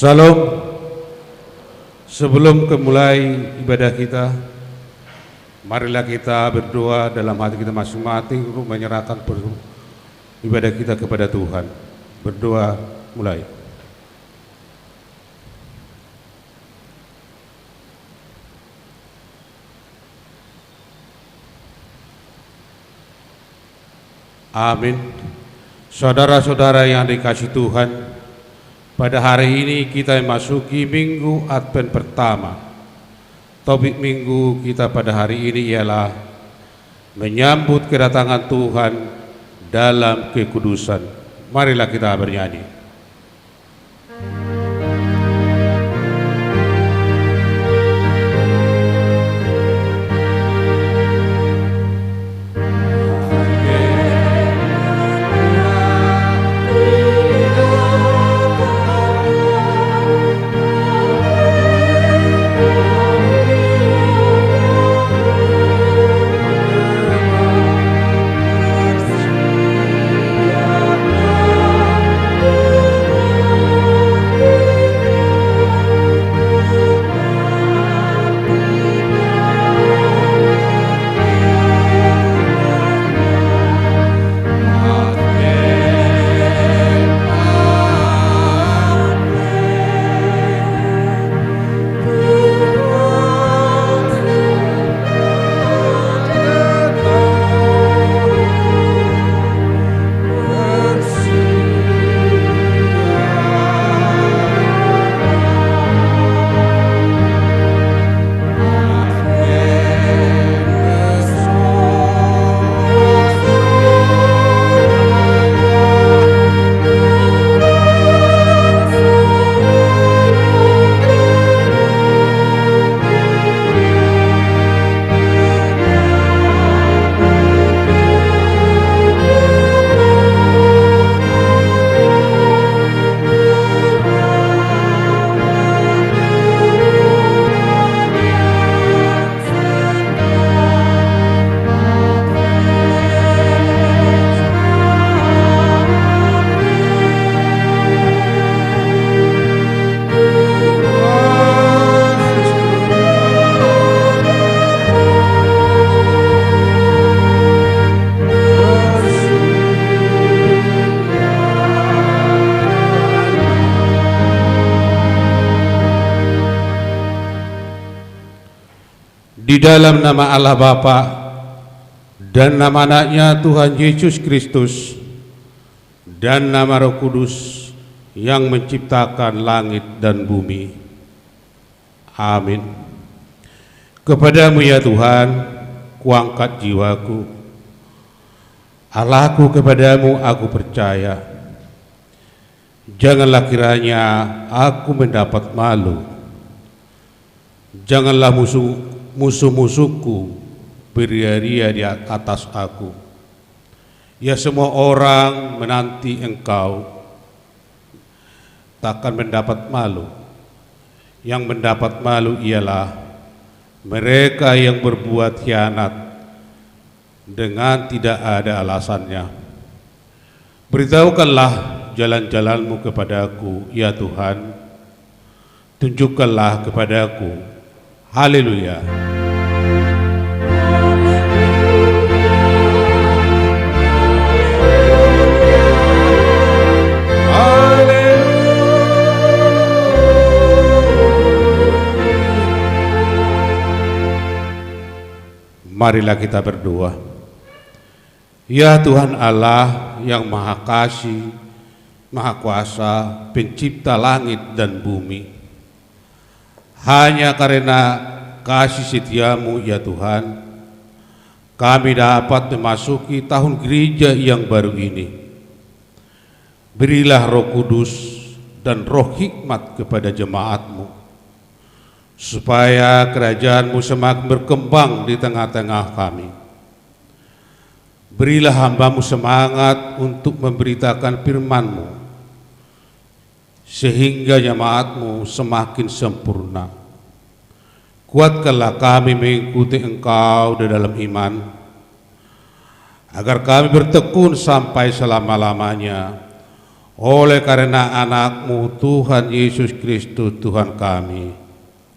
Salam. Sebelum memulai ibadah kita, marilah kita berdoa dalam hati kita masing-masing untuk menyerahkan ibadah kita kepada Tuhan. Berdoa mulai. Amin. Saudara-saudara yang dikasihi Tuhan, pada hari ini kita memasuki minggu Advent pertama. Topik minggu kita pada hari ini ialah menyambut kedatangan Tuhan dalam kekudusan. Marilah kita bernyanyi. Di dalam nama Allah Bapa dan nama anaknya Tuhan Yesus Kristus dan nama Roh Kudus yang menciptakan langit dan bumi. Amin. Kepadamu ya Tuhan, kuangkat jiwaku. Allahku, kepadamu aku percaya. Janganlah kiranya aku mendapat malu. Janganlah musuh-musuhku beria-ria di atas aku. Ya, semua orang menanti engkau takkan mendapat malu. Yang mendapat malu ialah mereka yang berbuat khianat dengan tidak ada alasannya. Beritahukanlah jalan-jalanmu kepadaku ya Tuhan, tunjukkanlah kepadaku. Haleluya. Marilah kita berdoa. Ya Tuhan Allah yang Maha Kasih, Maha Kuasa, Pencipta langit dan bumi, hanya karena kasih setiamu ya Tuhan, kami dapat memasuki tahun gereja yang baru ini. Berilah Roh Kudus dan roh hikmat kepada jemaatmu, supaya kerajaan-Mu semakin berkembang di tengah-tengah kami. Berilah hamba-Mu semangat untuk memberitakan firman-Mu, sehingga jemaat-Mu semakin sempurna. Kuatkanlah kami mengikuti Engkau di dalam iman, agar kami bertekun sampai selama-lamanya oleh karena anak-Mu Tuhan Yesus Kristus Tuhan kami.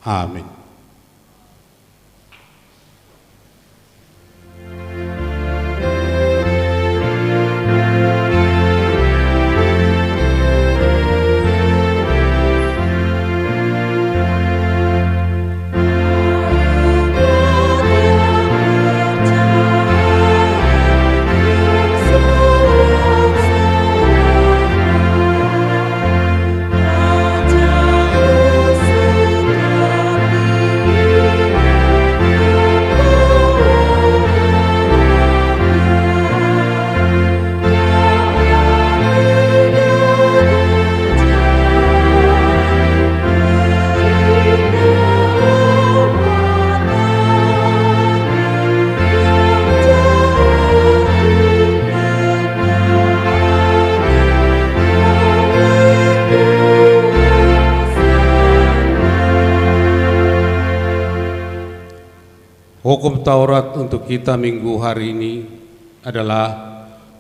Amin. Hukum Taurat untuk kita minggu hari ini adalah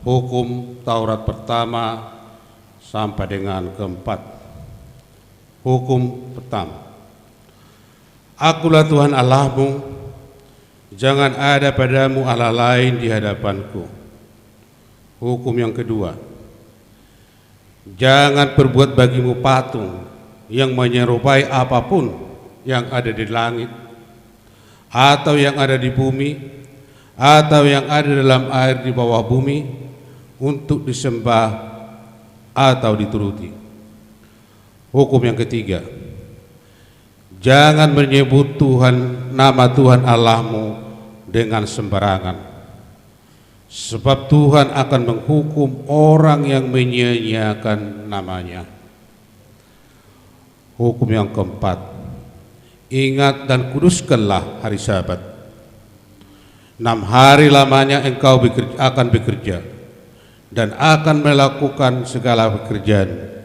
hukum Taurat pertama sampai dengan keempat. Hukum pertama, Akulah Tuhan Allahmu, jangan ada padamu Allah lain di hadapanku. Hukum yang kedua, jangan berbuat bagimu patung yang menyerupai apapun yang ada di langit, atau yang ada di bumi, atau yang ada dalam air di bawah bumi, untuk disembah atau dituruti. Hukum yang ketiga, jangan menyebut nama Tuhan Allahmu dengan sembarangan, sebab Tuhan akan menghukum orang yang menyia-nyiakan namanya. Hukum yang keempat, ingat dan kuduskanlah hari Sabat. 6 hari lamanya engkau akan bekerja dan akan melakukan segala pekerjaan,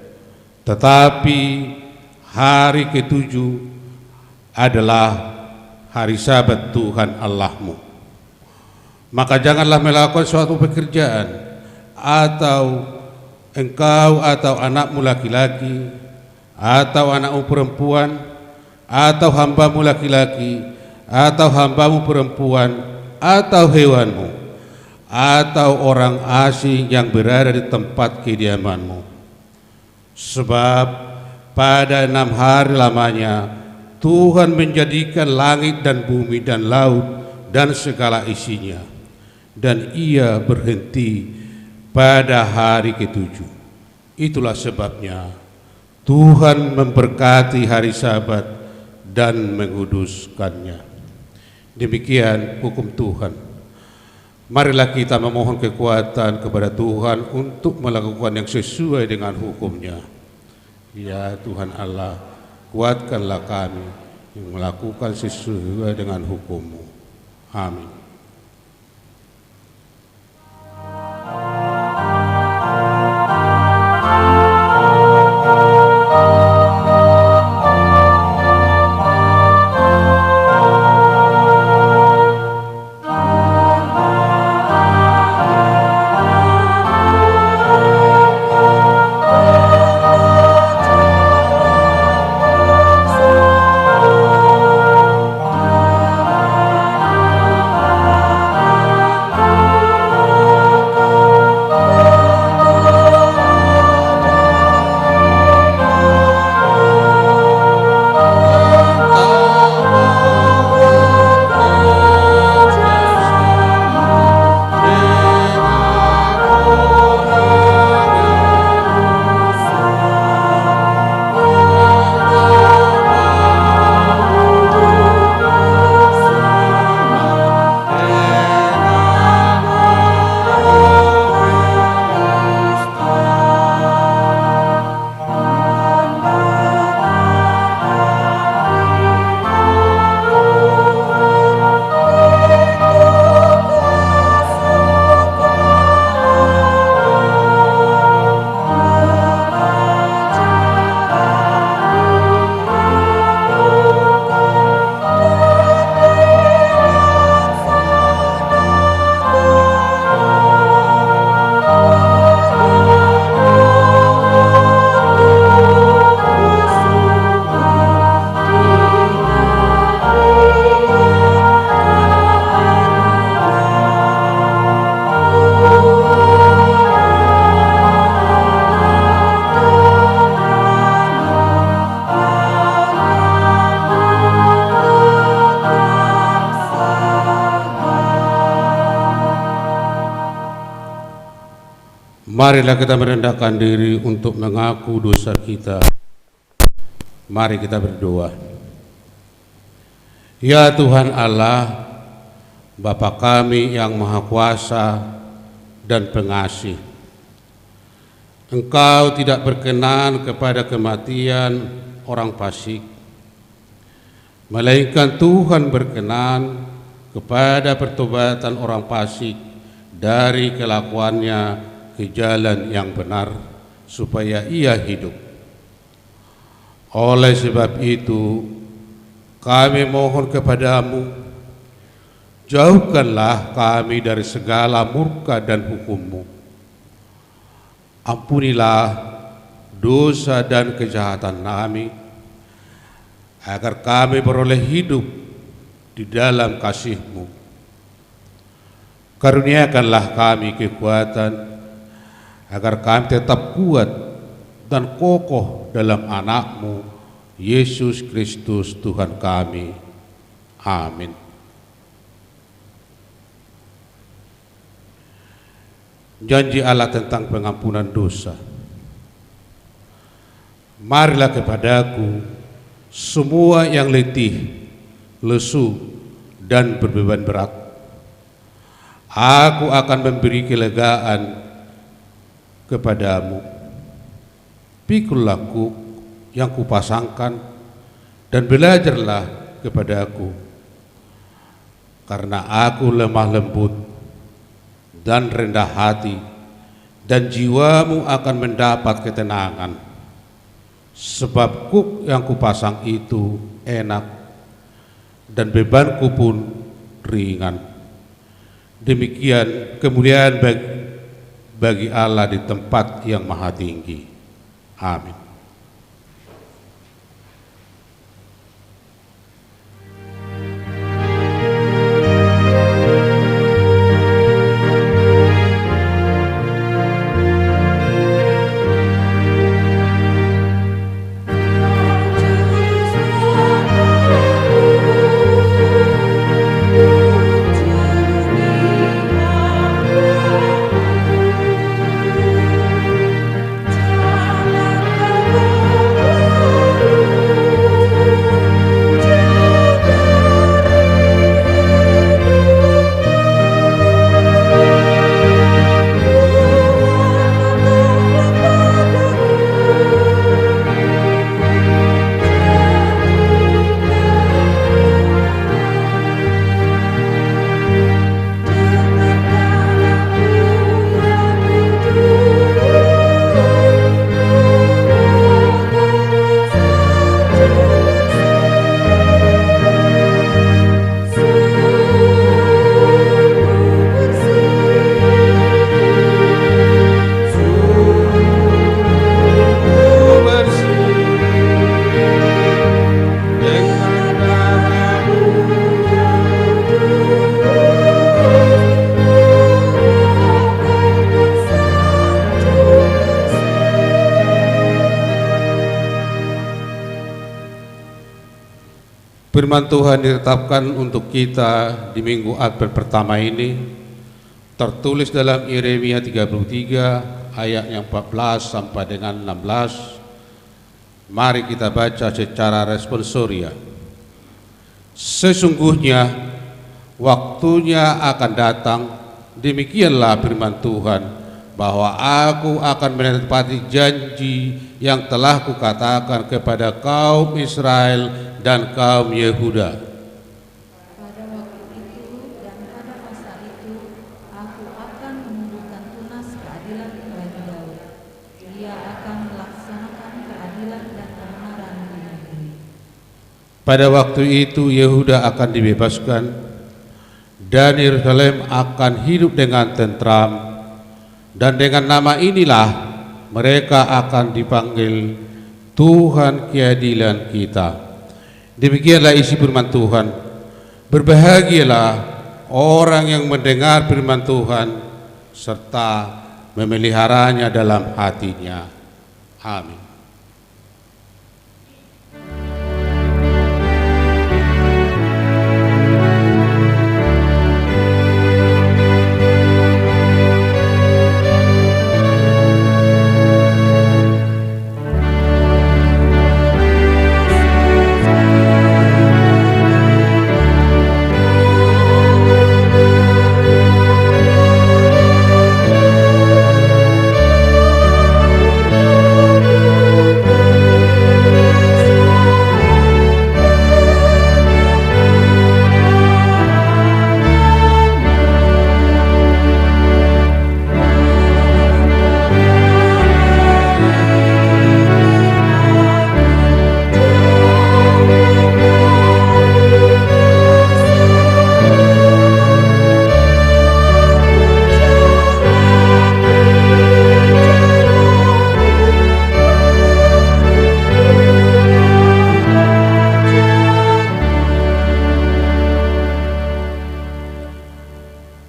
tetapi hari ketujuh adalah hari Sabat Tuhan Allahmu. Maka janganlah melakukan suatu pekerjaan, atau engkau atau anakmu laki-laki, atau anakmu perempuan, atau hambamu laki-laki, atau hambamu perempuan, atau hewanmu, atau orang asing yang berada di tempat kediamanmu. Sebab pada 6 hari lamanya Tuhan menjadikan langit dan bumi dan laut dan segala isinya, dan Ia berhenti pada hari ketujuh. Itulah sebabnya Tuhan memberkati hari Sabat dan menguduskannya. Demikian hukum Tuhan. Marilah kita memohon kekuatan kepada Tuhan untuk melakukan yang sesuai dengan hukum-Nya. Ya Tuhan Allah, kuatkanlah kami yang melakukan sesuai dengan hukum-Mu. Amin. Marilah kita merendahkan diri untuk mengaku dosa kita. Mari kita berdoa. Ya Tuhan Allah, Bapa kami yang Maha Kuasa dan Pengasih, Engkau tidak berkenan kepada kematian orang fasik, melainkan Tuhan berkenan kepada pertobatan orang fasik dari kelakuannya ke jalan yang benar, supaya ia hidup. Oleh sebab itu, kami mohon kepadamu, jauhkanlah kami dari segala murka dan hukum-Mu. Ampunilah dosa dan kejahatan kami, agar kami beroleh hidup di dalam kasih-Mu. Karuniakanlah kami kekuatan, agar kami tetap kuat dan kokoh dalam anak-Mu, Yesus Kristus Tuhan kami. Amin. Janji Allah tentang pengampunan dosa. Marilah kepadaku semua yang letih, lesu, dan berbeban berat. Aku akan memberi kelegaan kepadamu. Pikulah yang kupasangkan dan belajarlah kepadaku, karena aku lemah lembut dan rendah hati, dan jiwamu akan mendapat ketenangan, sebab kuk yang kupasang itu enak dan bebanku pun ringan. Demikian kemuliaan bagi Allah di tempat yang maha tinggi. Amin. Firman Tuhan ditetapkan untuk kita di minggu Advent pertama ini tertulis dalam Yeremia 33 ayat yang 14 sampai dengan 16. Mari kita baca secara responsoria. Sesungguhnya waktunya akan datang, demikianlah firman Tuhan, bahwa aku akan menepati janji yang telah kukatakan kepada kaum Israel dan kaum Yehuda. Pada waktu itu dan pada masa itu, aku akan menundukkan tunas keadilan bagi Daud. Ia akan melaksanakan keadilan dan kebenaran di negeri. Pada waktu itu Yehuda akan dibebaskan dan Yerusalem akan hidup dengan tentram, dan dengan nama inilah mereka akan dipanggil Tuhan keadilan kita. Demikianlah isi firman Tuhan. Berbahagialah orang yang mendengar firman Tuhan serta memeliharanya dalam hatinya. Amin.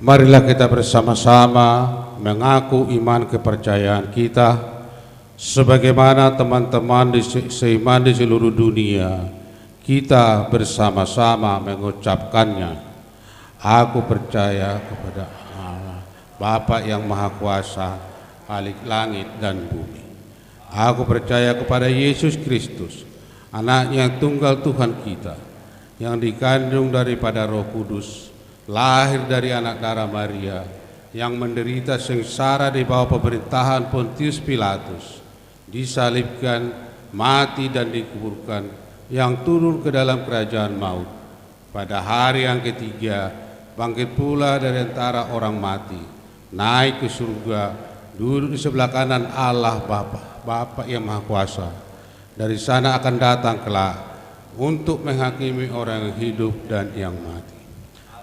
Marilah kita bersama-sama mengaku iman kepercayaan kita sebagaimana teman-teman seiman di seluruh dunia. Kita bersama-sama mengucapkannya. Aku percaya kepada Allah, Bapa yang Maha Kuasa, Khalik langit dan bumi. Aku percaya kepada Yesus Kristus, Anaknya yang tunggal Tuhan kita, yang dikandung daripada Roh Kudus, lahir dari anak darah Maria, yang menderita sengsara di bawah pemerintahan Pontius Pilatus, disalibkan, mati dan dikuburkan, yang turun ke dalam kerajaan maut. Pada hari yang ketiga, bangkit pula dari antara orang mati, naik ke surga, duduk di sebelah kanan Allah Bapa yang Maha Kuasa. Dari sana akan datang kelak untuk menghakimi orang yang hidup dan yang mati.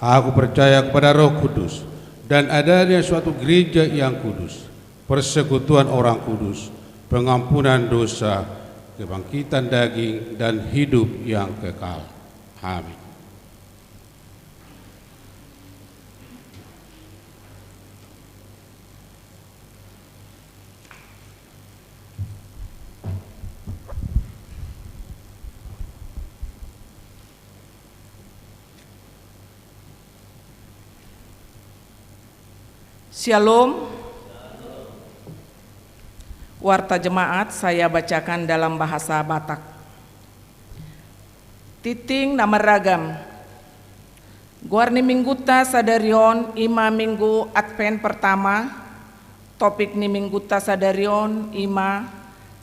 Aku percaya kepada Roh Kudus dan adanya suatu gereja yang kudus, persekutuan orang kudus, pengampunan dosa, kebangkitan daging dan hidup yang kekal. Amin. Shalom. Warta jemaat saya bacakan dalam bahasa Batak. Titing nama ragam. Guarni mingguta sadarion ima minggu Advent pertama. Topik ni mingguta sadarion ima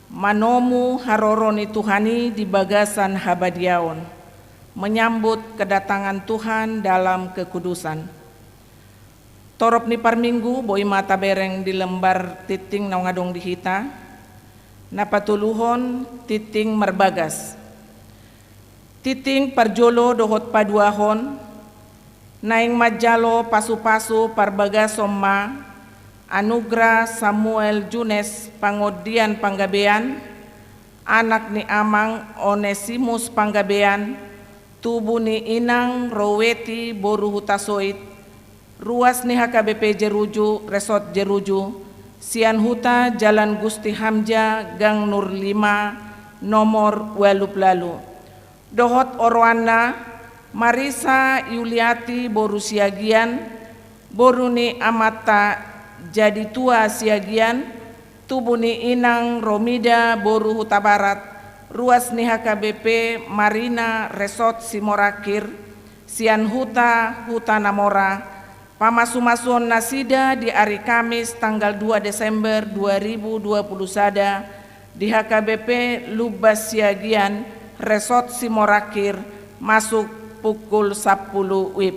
manomu haroroni Tuhani di bagasan habadiaon. Menyambut kedatangan Tuhan dalam kekudusan. Torop ni parminggu boi mata bereng di lembar titing na ngadong dihita, napatuluhon titing merbagas. Titing parjolo dohot paduahon, naing majalo pasu-pasu parbagas somma, Anugrah Samuel Junes Pangodian Panggabean, anak ni Amang Onesimus Panggabean, tubuh ni Inang Roweti Boru Hutasoit, ruas ni HKBP Jeruju, Resort Jeruju, Sian Huta, Jalan Gusti Hamja, Gang Nur 5, nomor 28. Dohot Orwana, Marisa Yuliati Boru Siagian, Boruni Amata Jadi Tua Siagian, tubuh ni Inang Romida Boru Huta Barat, ruas ni HKBP Marina Resort Simorakir, Sian Huta, Huta Namora, Pamasumasun Nasida di hari Kamis tanggal 2 Desember 2020 sada di HKBP Lubas Siagian Resort Simorakir masuk pukul 10 WIB.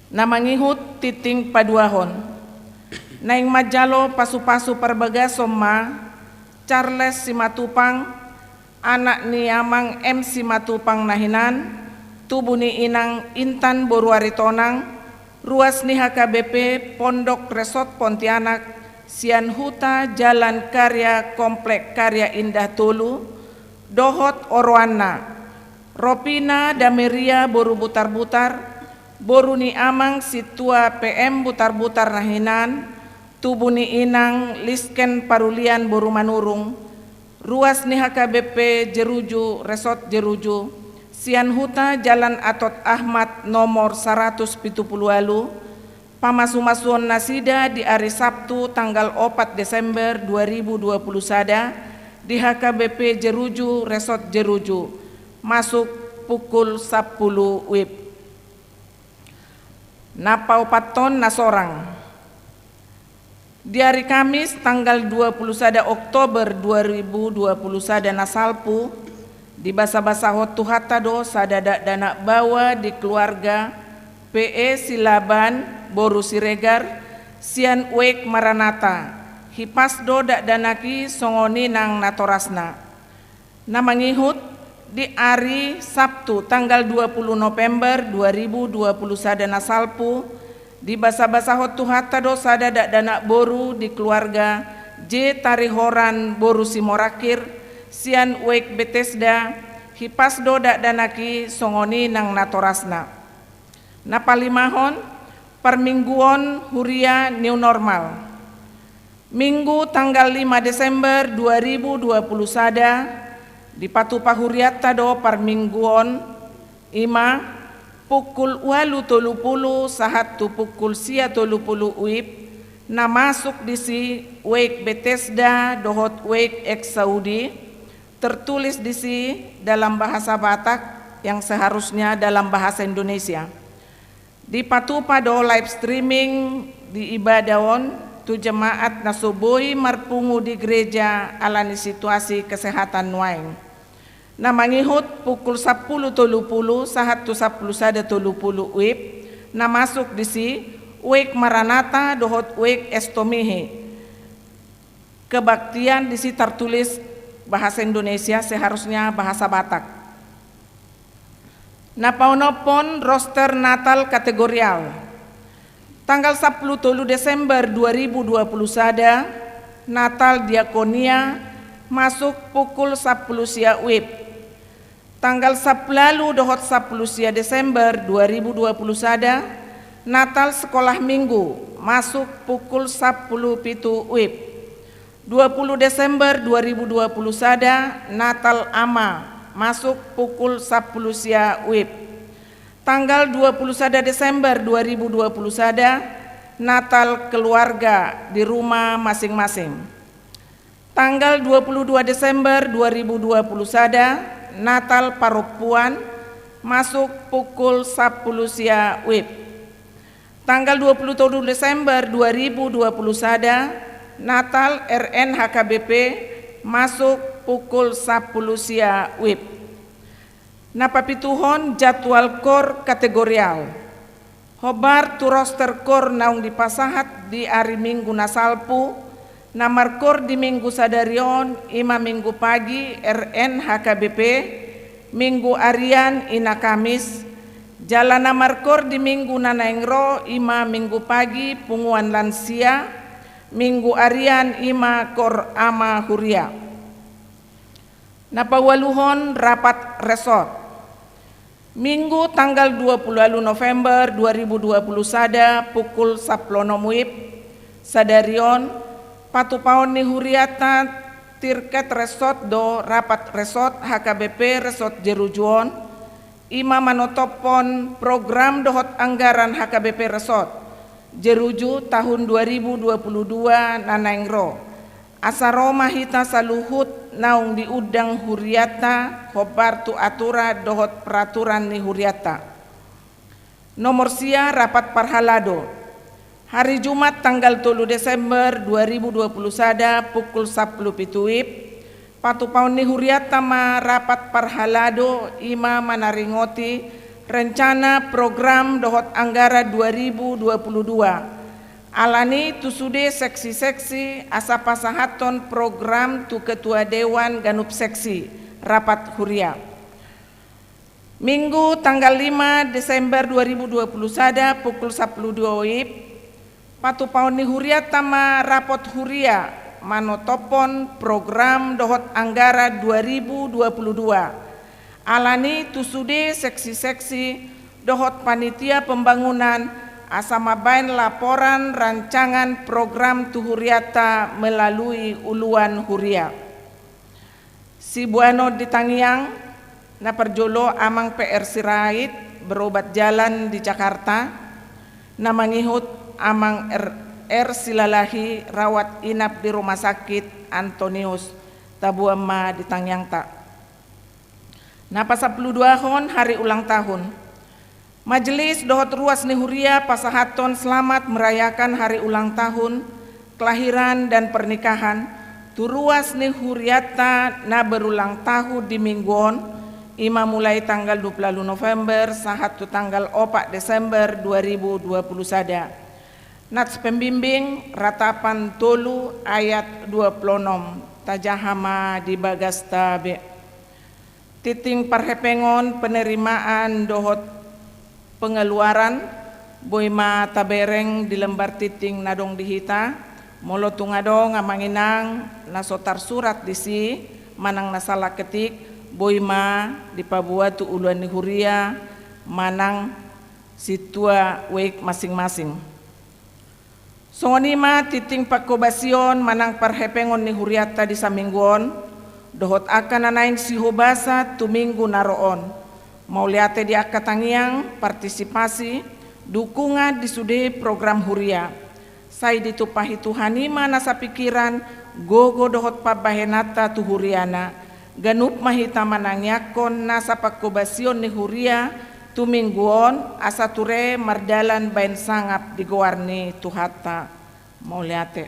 Namangihut titing paduahon. Naing majalo pasu-pasu perbagas somma Charles Simatupang, anak ni Amang M Simatupang nahinan, tubuh ni Inang Intan Boruaritonang, ruas ni HKBP Pondok Resort Pontianak, Sian Huta, Jalan Karya Komplek Karya Indah Tulu, Dohot Orwana, Ropina Dameria Boru Butar-Butar, Boru ni Amang Situa PM Butar-Butar Nahinan, tubuh ni Inang Lisken Parulian Boru Manurung, ruas ni HKBP Jeruju Resort Jeruju, Sian Huta Jalan Atot Ahmad nomor 170 Pamasumasun Nasida di hari Sabtu tanggal 4 Desember 2020 sada di HKBP Jeruju Resort Jeruju masuk pukul 10 WIB. Napaupaton Nasorang di hari Kamis tanggal 20 sada Oktober 2020 sada nasalpu di basa-basa hotu hatado sadadak dana bawa di keluarga PE Silaban Boru Siregar Sian Uek Maranata Hipasdo dak danaki songoni nang natorasna. Namangihut di hari Sabtu tanggal 20 November 2020 sada nasalpu di basa-basa hotu hatado sadadak dana boru di keluarga J Tarihoran Boru Simorakir Sian Uek Betesda Hipasdo dak danaki songoni nang natorasna. Napalimahon permingguan huria new normal. Minggu tanggal 5 Desember 2020 sada di Patupa Huriata do permingguan ima pukul 8.30 sahat tu pukul 9.30 uip na masuk di si Wake Bethesda dohot Wake ex Saudi tertulis di si dalam bahasa Batak yang seharusnya dalam bahasa Indonesia. Di Patupa do live streaming di ibadahon tu jemaat nasoboi marpungu di gereja alani situasi kesehatan nuaing. Na mangihut pukul 10.30 sahat tu 10.30 uip na masuk di si Wake Maranatha dohot Wake Estomihe. Kebaktian di si tertulis bahasa Indonesia seharusnya bahasa Batak. Napaunopon roster Natal kategorial. Tanggal 10 Desember 2020 sada Natal Diakonia masuk pukul 10 sia uip. Tanggal 10 dohot 10 sia Desember 2020 sada Natal Sekolah Minggu masuk pukul 10 pitu uip. 20 Desember 2020 sada Natal Ama masuk pukul 10 sia uip. Tanggal 21 Desember 2020 sada Natal keluarga di rumah masing-masing. Tanggal 22 Desember 2020 sada Natal Parupuan masuk pukul 10 sia uip. Tanggal 27 Desember 2020 sada Natal RN HKBP masuk pukul 10 sia uip. Napapituhon jadwal kor kategorial. Hobar tu roster kor naung dipasahat di hari Minggu nasalpu. Namar kor di Minggu sadarion ima Minggu pagi RN HKBP. Minggu arian ina Kamis. Jalan namar kor di Minggu nanaengro ima Minggu pagi punguan lansia. Minggu arian ima kor ama huria. Napawaluhon rapat resort. Minggu tanggal 20 November 2020 sada pukul 10 muib sadarion patupaon ni huriata tirket resort do rapat resort HKBP resort Jerujuon ima manotopon program dohot anggaran HKBP resort Jeruju tahun 2022 nanaengro asaro mahita saluhut naung di udang huriata hobar tu atura dohot peraturan ni huriata. Nomor sia rapat parhalado. Hari Jumat tanggal 3 Desember 2020 sada pukul 10 pituip. Patupaun ni huriata ma rapat parhalado ima manaringoti rencana program dohot anggara 2022. Alani tu sude seksi-seksi asapasahaton program tu ketua dewan ganup seksi rapat huria. Minggu tanggal 5 Desember 2020 sada pukul 10.02 wib patupaun ni huria tama rapot huria manotopon program dohot anggara 2022. Alani tu sude seksi-seksi dohot panitia pembangunan asamabain laporan rancangan program tuhuriata melalui uluan huria. Si Buano di Tangiang na perjolo amang PR Sirait berobat jalan di Jakarta na mangihut amang R Silalahi rawat inap di rumah sakit Antonius Tabuama di Tangiang ta. Na pasapluduahon hari ulang tahun. Majelis dohot ruas ni huria pasahaton selamat merayakan hari ulang tahun, kelahiran dan pernikahan. Tu ruas ni huriata na berulang tahun di mingguon, ima mulai tanggal 20 November sahat tu tanggal 4 Desember 2020 sada. Nats pembimbing ratapan tolu ayat 26 tajahama di bagasta be. Titing parhepengon penerimaan dohot pengeluaran boima tabereng di lembar titing nadong dihita molo tungadong ngamanginang nasotar surat disi manang nasalah ketik boima di Papua tu uluan ni huria manang situa wek masing-masing. Songonima titing pakobasion manang parhepengon ni huriata di samingguon, dohot akan anain si hobasa tuminggu naroon. Mau liate di akatangiang partisipasi dukungan di sude program huria. Sai ditupahi Tuhanima nasa pikiran gogo dohot pabahenata tu huriana. Ganup mahita manangyakon nasa pakobasion ni huria tumingguon asa ture mardalan bain sangap digowarni tuhata. Mau liate.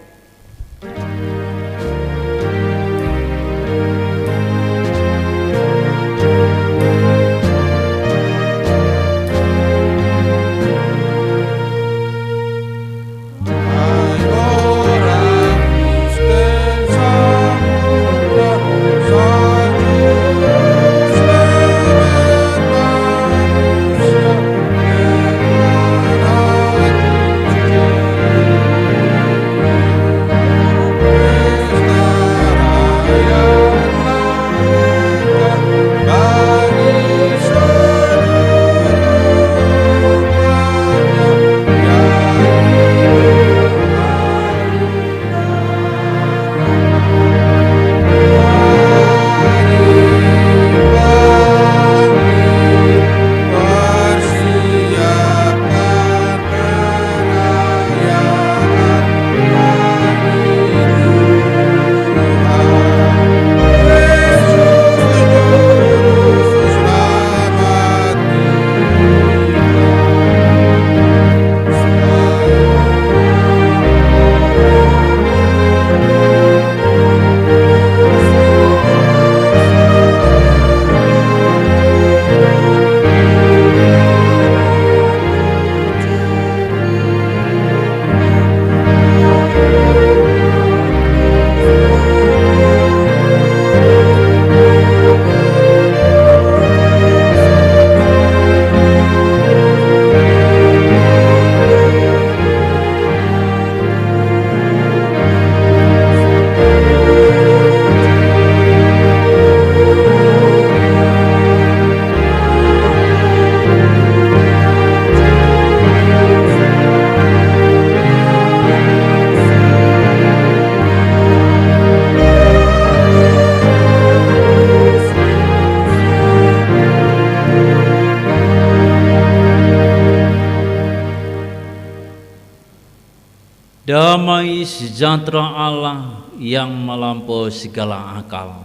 Damai sejahtera Allah yang melampaui segala akal,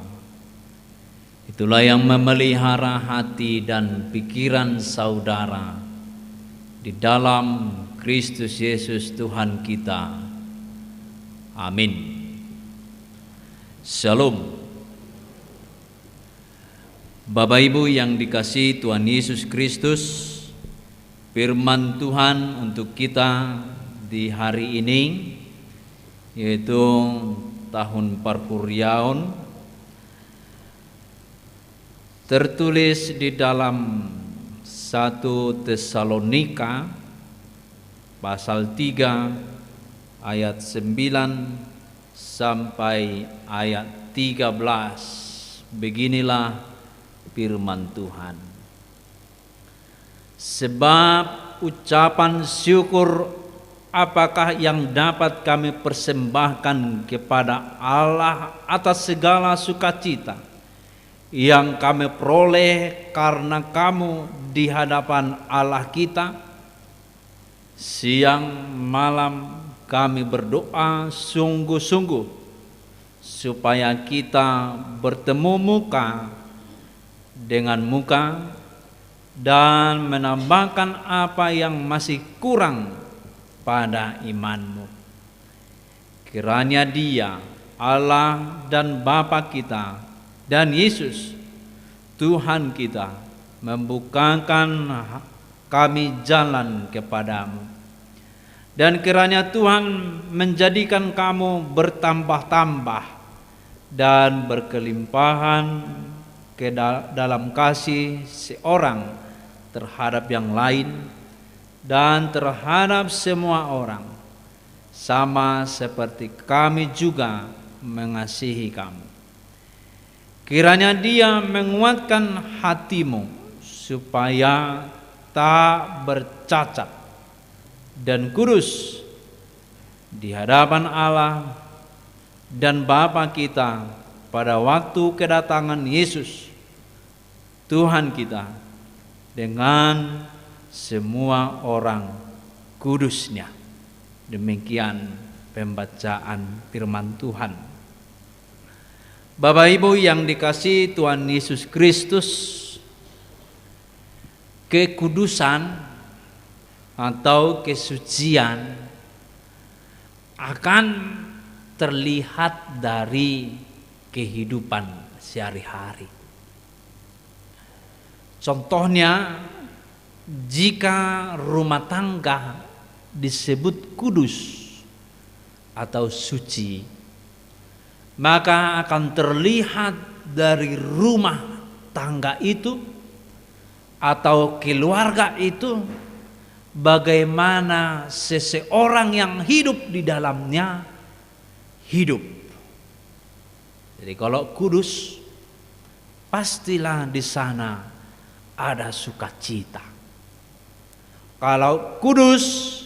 itulah yang memelihara hati dan pikiran saudara di dalam Kristus Yesus Tuhan kita. Amin. Shalom. Bapak Ibu yang dikasihi Tuhan Yesus Kristus, firman Tuhan untuk kita di hari ini yaitu tahun Parpuriaun tertulis di dalam 1 Tesalonika pasal 3 ayat 9 sampai ayat 13. Beginilah firman Tuhan. Sebab ucapan syukur apakah yang dapat kami persembahkan kepada Allah atas segala sukacita yang kami peroleh karena kamu di hadapan Allah kita? Siang malam kami berdoa sungguh-sungguh supaya kita bertemu muka dengan muka dan menambahkan apa yang masih kurang pada imanmu. Kiranya Dia, Allah dan Bapa kita, dan Yesus Tuhan kita membukakan kami jalan kepadamu. Dan kiranya Tuhan menjadikan kamu bertambah-tambah dan berkelimpahan ke dalam kasih seorang terhadap yang lain dan terhadap semua orang, sama seperti kami juga mengasihi kamu. Kiranya Dia menguatkan hatimu supaya tak bercacat dan kudus di hadapan Allah dan Bapa kita pada waktu kedatangan Yesus Tuhan kita dengan semua orang kudusnya. Demikian pembacaan firman Tuhan. Bapak Ibu yang dikasihi Tuhan Yesus Kristus, kekudusan atau kesucian akan terlihat dari kehidupan sehari-hari. Contohnya, jika rumah tangga disebut kudus atau suci, maka akan terlihat dari rumah tangga itu atau keluarga itu bagaimana seseorang yang hidup di dalamnya hidup. Jadi kalau kudus, pastilah di sana ada sukacita. Kalau kudus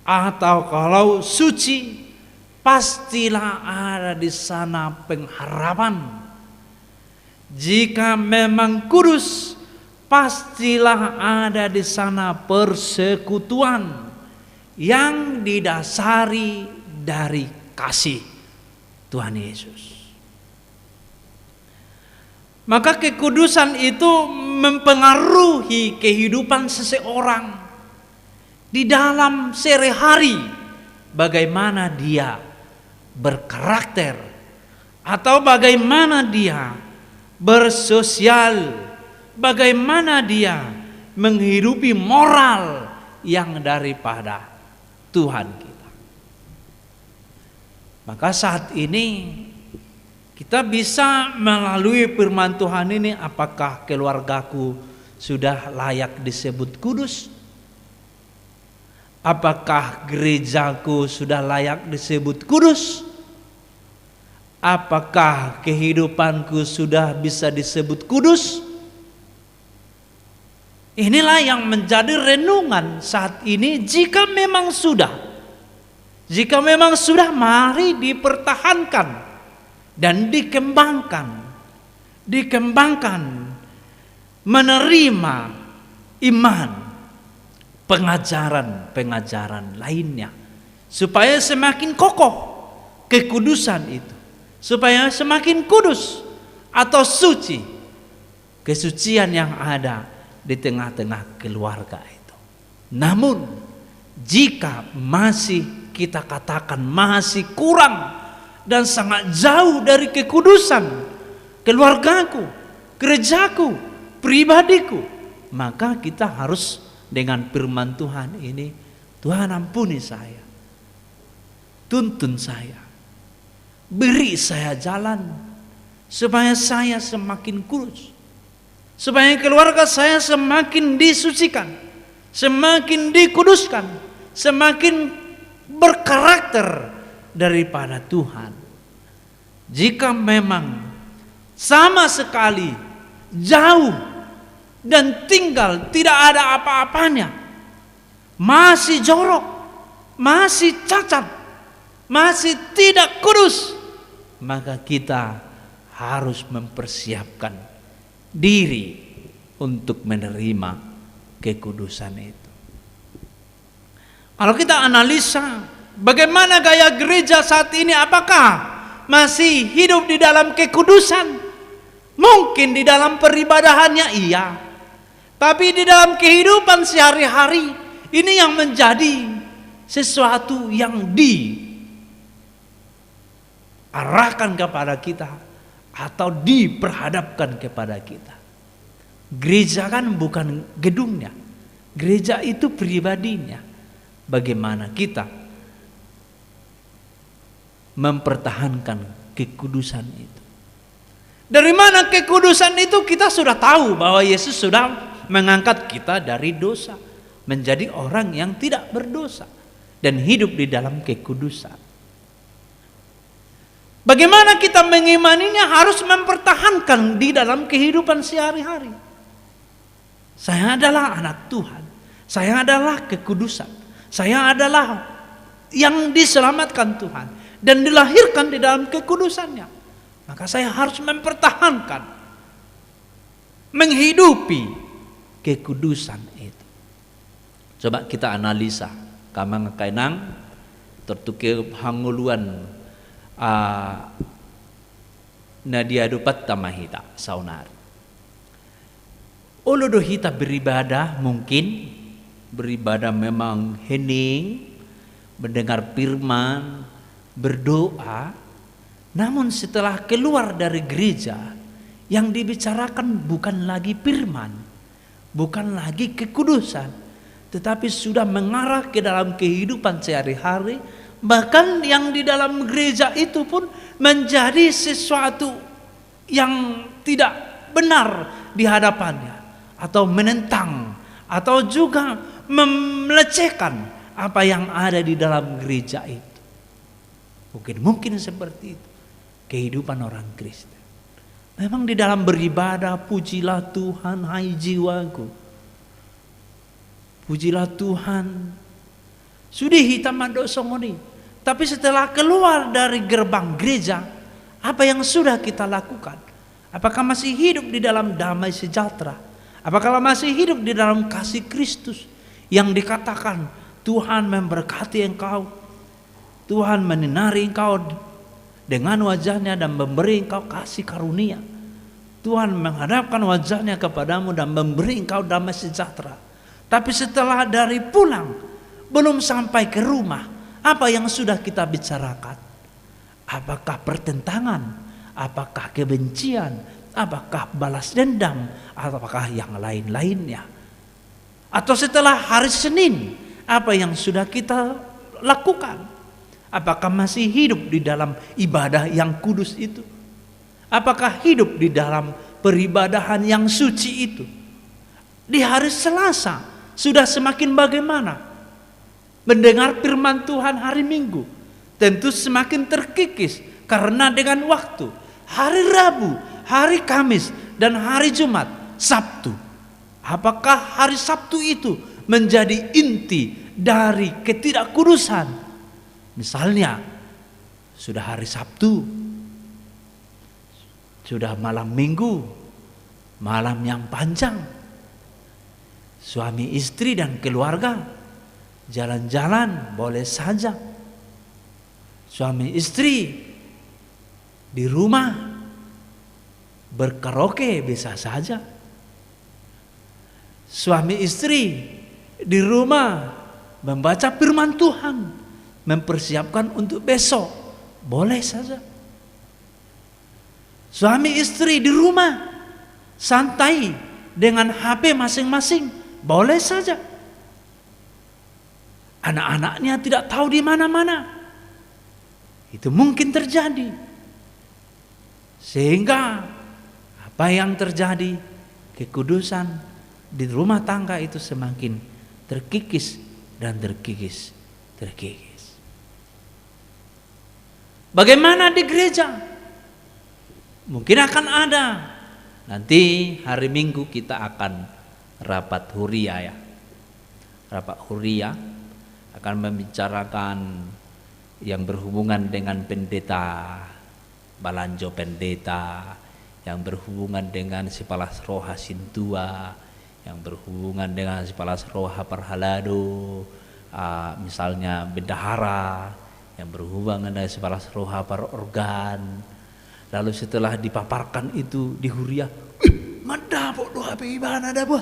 atau kalau suci, pastilah ada di sana pengharapan. Jika memang kudus, pastilah ada di sana persekutuan yang didasari dari kasih Tuhan Yesus. Maka kekudusan itu mempengaruhi kehidupan seseorang di dalam sehari-hari, bagaimana dia berkarakter atau bagaimana dia bersosial, bagaimana dia menghidupi moral yang daripada Tuhan kita. Maka saat ini kita bisa melalui firman Tuhan ini, apakah keluargaku sudah layak disebut kudus? Apakah gerejaku sudah layak disebut kudus? Apakah kehidupanku sudah bisa disebut kudus? Inilah yang menjadi renungan saat ini. Jika memang sudah, mari dipertahankan dan dikembangkan menerima iman, pengajaran lainnya, supaya semakin kokoh kekudusan itu, supaya semakin kudus atau suci kesucian yang ada di tengah-tengah keluarga itu. Namun jika masih kita katakan masih kurang dan sangat jauh dari kekudusan keluargaku, gerejaku, pribadiku, maka kita harus dengan firman Tuhan ini, Tuhan ampuni saya, tuntun saya, beri saya jalan supaya saya semakin kudus, supaya keluarga saya semakin disucikan, semakin dikuduskan, semakin berkarakter daripada Tuhan. Jika memang sama sekali jauh dan tinggal tidak ada apa-apanya, masih jorok, masih cacat, masih tidak kudus, maka kita harus mempersiapkan diri untuk menerima kekudusan itu. Kalau kita analisa bagaimana gaya gereja saat ini, apakah masih hidup di dalam kekudusan? Mungkin di dalam peribadahannya iya, tapi di dalam kehidupan sehari-hari ini yang menjadi sesuatu yang diarahkan kepada kita atau diperhadapkan kepada kita. Gereja kan bukan gedungnya, gereja itu pribadinya. Bagaimana kita mempertahankan kekudusan itu? Dari mana kekudusan itu? Kita sudah tahu bahwa Yesus sudah mengangkat kita dari dosa menjadi orang yang tidak berdosa dan hidup di dalam kekudusan. Bagaimana kita mengimaninya? Harus mempertahankan di dalam kehidupan sehari-hari. Saya adalah anak Tuhan. Saya adalah kekudusan. Saya adalah yang diselamatkan Tuhan dan dilahirkan di dalam kekudusannya. Maka saya harus mempertahankan, menghidupi kekudusan itu. Coba kita analisa. Kamang kainang tertukir hanguluan nadia dupat tamahita saunar. Uludo hita beribadah, mungkin beribadah memang hening, mendengar firman, berdoa. Namun setelah keluar dari gereja, yang dibicarakan bukan lagi firman, bukan lagi kekudusan, tetapi sudah mengarah ke dalam kehidupan sehari-hari. Bahkan yang di dalam gereja itu pun menjadi sesuatu yang tidak benar di hadapannya, atau menentang, atau juga melecehkan apa yang ada di dalam gereja itu. Mungkin seperti itu kehidupan orang Kristen. Memang di dalam beribadah, pujilah Tuhan hai jiwaku, pujilah Tuhan, sudah hitam mandok songoni. Tapi setelah keluar dari gerbang gereja, apa yang sudah kita lakukan? Apakah masih hidup di dalam damai sejahtera? Apakah masih hidup di dalam kasih Kristus yang dikatakan Tuhan memberkati engkau, Tuhan menyinari engkau dengan wajahnya dan memberi engkau kasih karunia, Tuhan menghadapkan wajahnya kepadamu dan memberi engkau damai sejahtera. Tapi setelah dari pulang, belum sampai ke rumah, apa yang sudah kita bicarakan? Apakah pertentangan? Apakah kebencian? Apakah balas dendam? Apakah yang lain-lainnya? Atau setelah hari Senin, apa yang sudah kita lakukan? Apakah masih hidup di dalam ibadah yang kudus itu? Apakah hidup di dalam peribadahan yang suci itu? Di hari Selasa sudah semakin bagaimana? Mendengar firman Tuhan hari Minggu tentu semakin terkikis karena dengan waktu. Hari Rabu, hari Kamis, dan hari Jumat, Sabtu. Apakah hari Sabtu itu menjadi inti dari ketidakkudusan? Misalnya sudah hari Sabtu, sudah malam Minggu, malam yang panjang, suami istri dan keluarga jalan-jalan boleh saja. Suami istri di rumah berkaraoke bisa saja. Suami istri di rumah membaca firman Tuhan, mempersiapkan untuk besok, boleh saja. Suami istri di rumah santai dengan HP masing-masing, boleh saja. Anak-anaknya tidak tahu di mana-mana. Itu mungkin terjadi. Sehingga apa yang terjadi, kekudusan di rumah tangga itu semakin terkikis dan terkikis. Bagaimana di gereja? Mungkin akan ada. Nanti hari Minggu kita akan rapat huria ya. Rapat huria akan membicarakan yang berhubungan dengan pendeta, balanjo pendeta, yang berhubungan dengan Sipalas Roha Sintua, yang berhubungan dengan Sipalas Roha Parhalado, misalnya bendahara, yang berhubungan dengan Sipalas Roha Parorgan. Lalu setelah dipaparkan itu di huria, madapok doa pe ibana ada buah,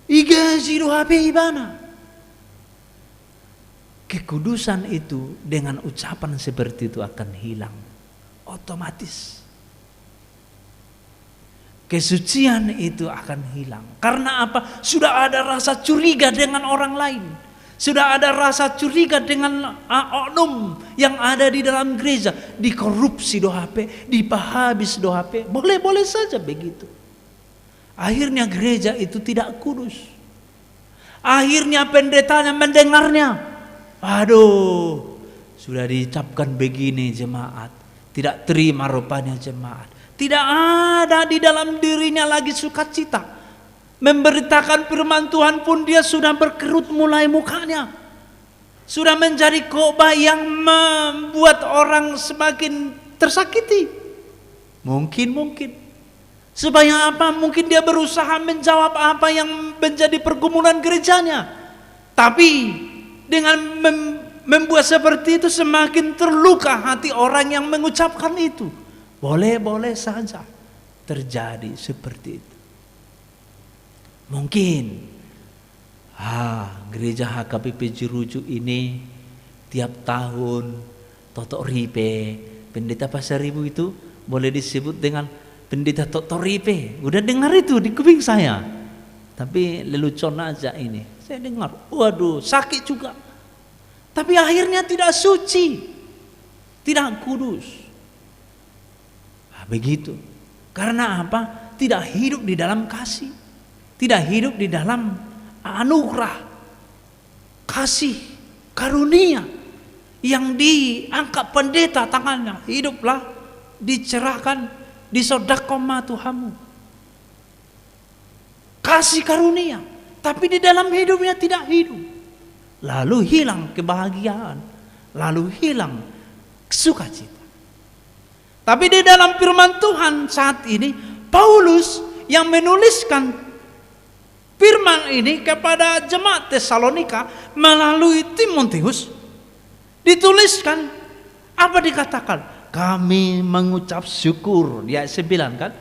igaji doa pe ibana. Kekudusan itu dengan ucapan seperti itu akan hilang otomatis. Kesucian itu akan hilang. Karena apa? Sudah ada rasa curiga dengan orang lain. Sudah ada rasa curiga dengan oknum yang ada di dalam gereja. Dikorupsi dohape, dipahabis dohape. Boleh-boleh saja begitu. Akhirnya gereja itu tidak kudus. Akhirnya pendetanya mendengarnya. Aduh, sudah dicapkan begini jemaat, tidak terima rupanya jemaat. Tidak ada di dalam dirinya lagi sukacita. memberitakan firman Tuhan pun dia sudah berkerut mulai mukanya. Sudah menjadi khotbah yang membuat orang semakin tersakiti. Mungkin. Supaya apa? Mungkin dia berusaha menjawab apa yang menjadi pergumulan gerejanya. Tapi dengan membuat seperti itu semakin terluka hati orang yang mengucapkan itu. Boleh saja terjadi seperti itu. Mungkin gereja HKBP Jeruju ini tiap tahun Totok Ripe, pendeta Pasar Ibu itu boleh disebut dengan pendeta Totok Ripe. Udah dengar itu di kuping saya. Tapi lelucon aja ini. Saya dengar, waduh sakit juga. Tapi akhirnya tidak suci, tidak kudus. Begitu. Karena apa? Tidak hidup di dalam kasih, tidak hidup di dalam anugerah, kasih, karunia yang diangkat pendeta tangannya. Hiduplah, dicerahkan, disodakoma Tuhanmu. Kasih karunia, tapi di dalam hidupnya tidak hidup. Lalu hilang kebahagiaan, lalu hilang sukacita. Tapi di dalam firman Tuhan saat ini, Paulus yang menuliskan firman ini kepada jemaat Tesalonika melalui Timotius, dituliskan apa dikatakan? Kami mengucap syukur, di ayat 9 kan?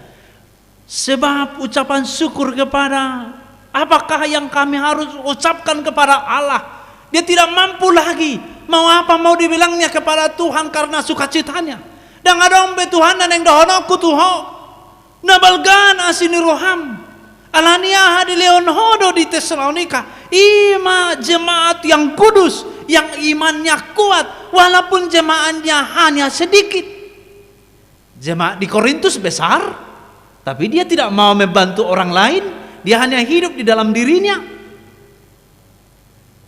Sebab ucapan syukur kepada apakah yang kami harus ucapkan kepada Allah? Dia tidak mampu lagi mau apa mau dibilangnya kepada Tuhan karena sukacitanya. Dan ada ombe Tuhan dan yang dohono kutuho nabalgan asini roham alania hadi leon hodo di Tesalonika ima jemaat yang kudus yang imannya kuat walaupun jemaatnya hanya sedikit. Jemaat di Korintus besar tapi dia tidak mau membantu orang lain, dia hanya hidup di dalam dirinya.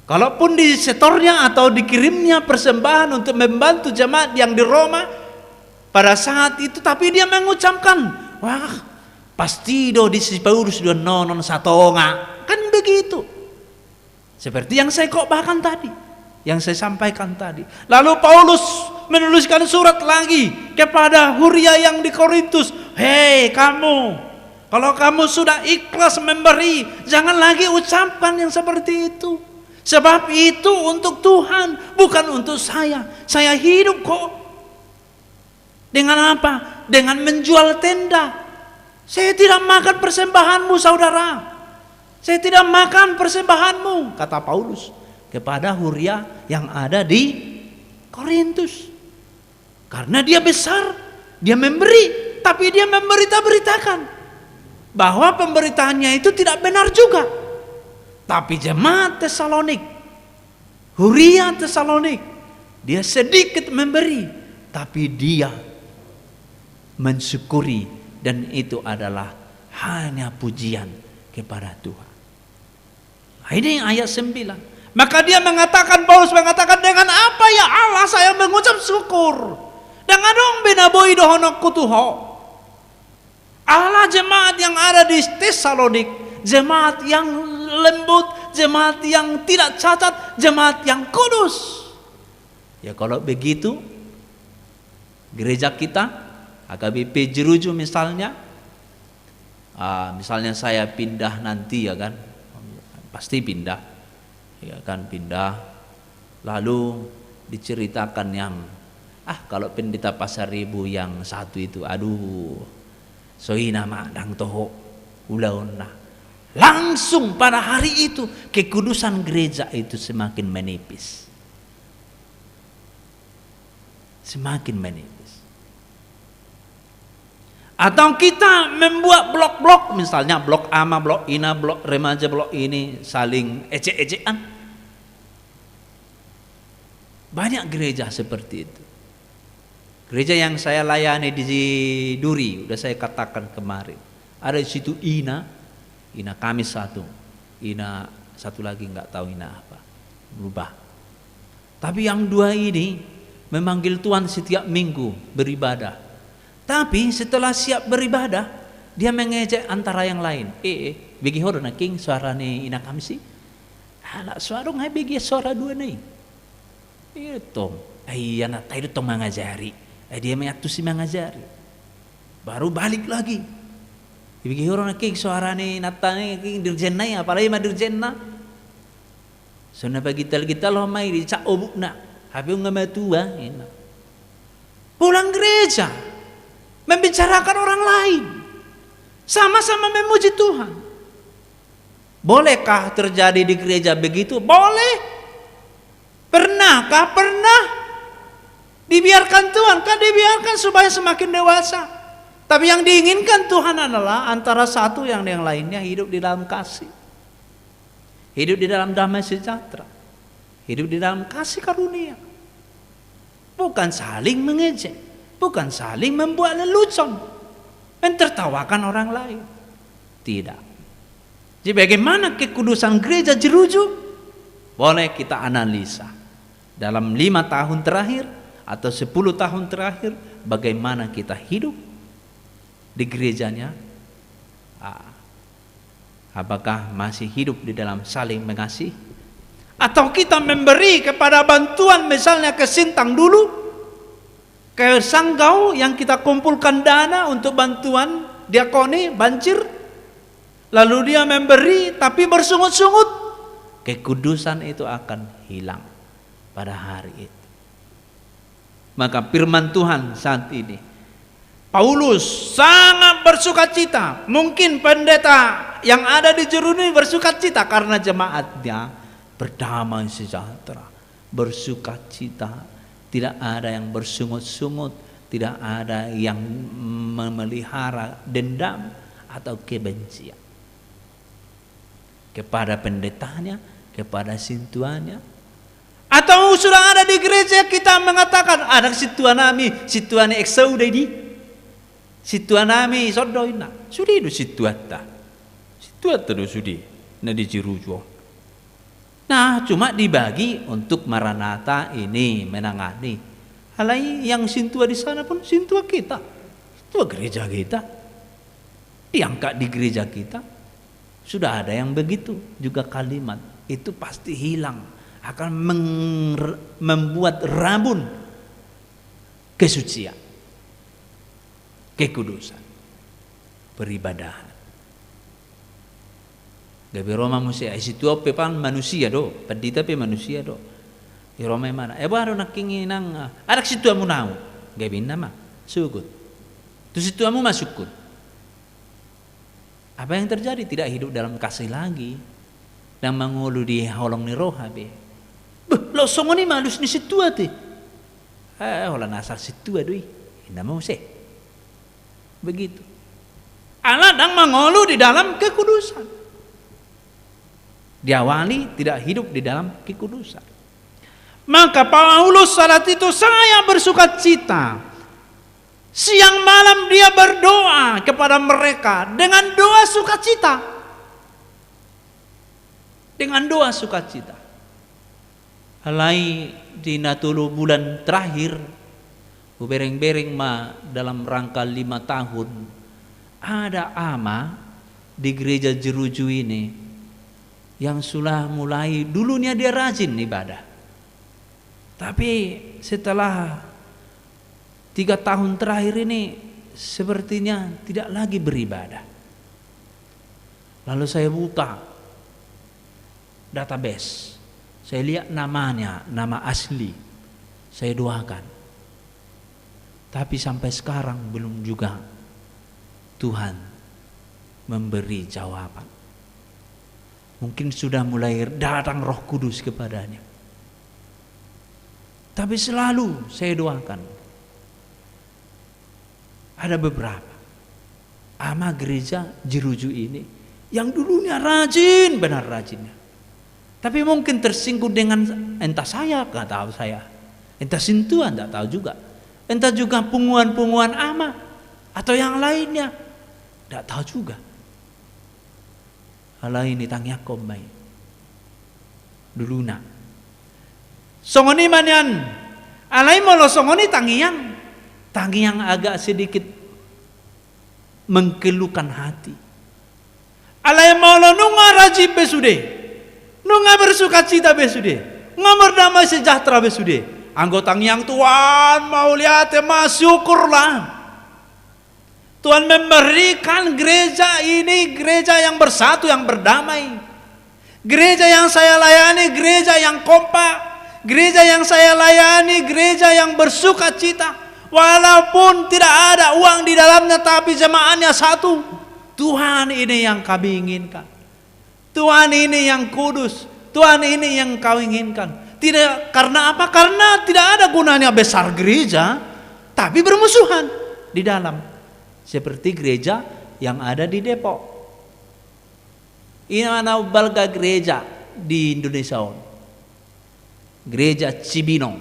Kalaupun disetornya atau dikirimnya persembahan untuk membantu jemaat yang di Roma pada saat itu, tapi dia mengucapkan, wah pasti do di Paulus do nonon satonga, kan begitu. Seperti yang saya khotbahkan tadi, yang saya sampaikan tadi. Lalu Paulus menuliskan surat lagi kepada Huria yang di Korintus, hei kamu, kalau kamu sudah ikhlas memberi, jangan lagi ucapkan yang seperti itu. Sebab itu untuk Tuhan, bukan untuk saya. Saya hidup kok. Dengan apa? Dengan menjual tenda. Saya tidak makan persembahanmu saudara. Saya tidak makan persembahanmu, kata Paulus kepada Huria yang ada di Korintus. Karena dia besar, dia memberi, tapi dia memberitakan bahwa pemberitaannya itu tidak benar juga. Tapi jemaat Tesalonik, Huria Tesalonik, dia sedikit memberi, tapi dia mensyukuri, dan itu adalah hanya pujian kepada Tuhan. Nah, ini ayat 9. Maka dia mengatakan, Paulus mengatakan, dengan apa ya Allah saya mengucap syukur? Dengan dong benaboi dohonok kutuho. Allah jemaat yang ada di Tesalonik, jemaat yang lembut, jemaat yang tidak cacat, jemaat yang kudus. Ya kalau begitu, gereja kita HKBP Jeruju misalnya, misalnya saya pindah nanti ya kan, pasti pindah, ya kan pindah, lalu diceritakan yang, kalau pendeta Pasar Ibu yang satu itu, aduh, soina madang toho, ulauna. Langsung pada hari itu kekudusan gereja itu semakin menipis. Semakin menipis. Atau kita membuat blok-blok, misalnya blok ama, blok ina, blok remaja, blok ini saling ejek-ejekan. Banyak gereja seperti itu. Gereja yang saya layani di Duri, udah saya katakan kemarin. Ada di situ ina Kamis satu, ina satu lagi nggak tahu ina apa, berubah. Tapi yang dua ini memanggil Tuhan setiap minggu beribadah. Tapi setelah siap beribadah, Dia mengejek antara yang lain. Bagi horo na king suara ni ina kamsi. Hala suara ngai bagi suara dua nih. Itu. Iya na tayo tong mangajari. Dia mengatusi mangajari. Baru balik lagi. Bagi horo na king suara ni natane king dirjen na ya, apalagi ma dirjen na. So na pagital-gital ho mai di ca obuk na. Habi nga matua. Pulang gereja. Membicarakan orang lain. Sama-sama memuji Tuhan. Bolehkah terjadi di gereja begitu? Boleh. Pernahkah? Pernah. Dibiarkan Tuhan, kan dibiarkan supaya semakin dewasa. Tapi yang diinginkan Tuhan adalah antara satu yang lainnya hidup di dalam kasih. Hidup di dalam damai sejahtera. Hidup di dalam kasih karunia. Bukan saling mengejek. Bukan saling membuat lelucon. Mentertawakan orang lain. Tidak. Jadi bagaimana kekudusan gereja Jeruju? Boleh kita analisa. Dalam 5 tahun terakhir atau 10 tahun terakhir, bagaimana kita hidup di gerejanya? Apakah masih hidup di dalam saling mengasihi? Atau kita memberi kepada bantuan misalnya ke Sintang dulu, ke Sanggau yang kita kumpulkan dana untuk bantuan diakoni banjir, lalu dia memberi tapi bersungut-sungut, kekudusan itu akan hilang pada hari itu. Maka firman Tuhan saat ini, Paulus sangat bersukacita. Mungkin pendeta yang ada di Jeruni bersukacita karena jemaatnya berdamai sejahtera, bersukacita. Tidak ada yang bersungut-sungut, tidak ada yang memelihara dendam atau kebencian kepada pendetanya, kepada sintuannya. Atau sudah ada di gereja kita mengatakan ada situanami exaudedi, situanami sodoina, sudi itu situata do sudi, na di Jeruju. Nah, cuma dibagi untuk Maranatha ini menangani. Halai yang sintua di sana pun sintua kita. Sintua gereja kita. Diangkat di gereja kita. Sudah ada yang begitu juga kalimat. Itu pasti hilang. Akan membuat rabun kesucian. Kekudusan. Peribadahan. Gabi Roma musia situ apa pan manusia do, pendeta pe manusia do. Di Roma mana? Baru naking nang ada situ amu nau. Gabi nama sukut. Tu situ amu masukut. Apa yang terjadi? Tidak hidup dalam kasih lagi dan mengulu di holong ni roh habe. Lo songoni malus ni situ ati. Hola nasar situ adui. Nama musia. Begitu. Allah dan mengulu di dalam kekudusan. Diawali tidak hidup di dalam kekudusan. Maka Paulus saat itu saya bersukacita. Siang malam dia berdoa kepada mereka dengan doa sukacita. Dengan doa sukacita. Halai di natulu bulan terakhir, bereng-bereng dalam rangka 5 tahun, ada ama di gereja Jeruju ini yang sudah mulai dulunya dia rajin ibadah, tapi setelah 3 tahun terakhir ini sepertinya tidak lagi beribadah. Lalu saya buka database, saya lihat namanya, nama asli, saya doakan, tapi sampai sekarang belum juga Tuhan memberi jawaban. Mungkin sudah mulai datang Roh Kudus kepadanya. Tapi selalu saya doakan. Ada beberapa ama gereja Jeruju ini yang dulunya rajin, benar rajinnya. Tapi mungkin tersinggung dengan entah saya, nggak tahu saya. Entah sintuan, nggak tahu juga. Entah juga punguan-punguan ama atau yang lainnya, nggak tahu juga. Alai ni tangya komai dulu nak songoni manian alai molo songoni tangiang agak sedikit mengkeluhkan hati. Alai maulah nunga rajib besude, nunga bersukacita besude, ngamar damai sejahtera besude. Anggota yang Tuhan mau lihat syukurlah. Tuhan memberikan gereja ini gereja yang bersatu, yang berdamai. Gereja yang saya layani gereja yang kompak. Gereja yang saya layani gereja yang bersukacita. Walaupun tidak ada uang di dalamnya, tapi jemaahnya satu. Tuhan ini yang kami inginkan. Tuhan ini yang kudus. Tuhan ini yang kau inginkan. Tidak, karena apa? Karena tidak ada gunanya besar gereja, tapi bermusuhan di dalam. Seperti gereja yang ada di Depok. Ini mana balga gereja di Indonesia. Gereja Cibinong.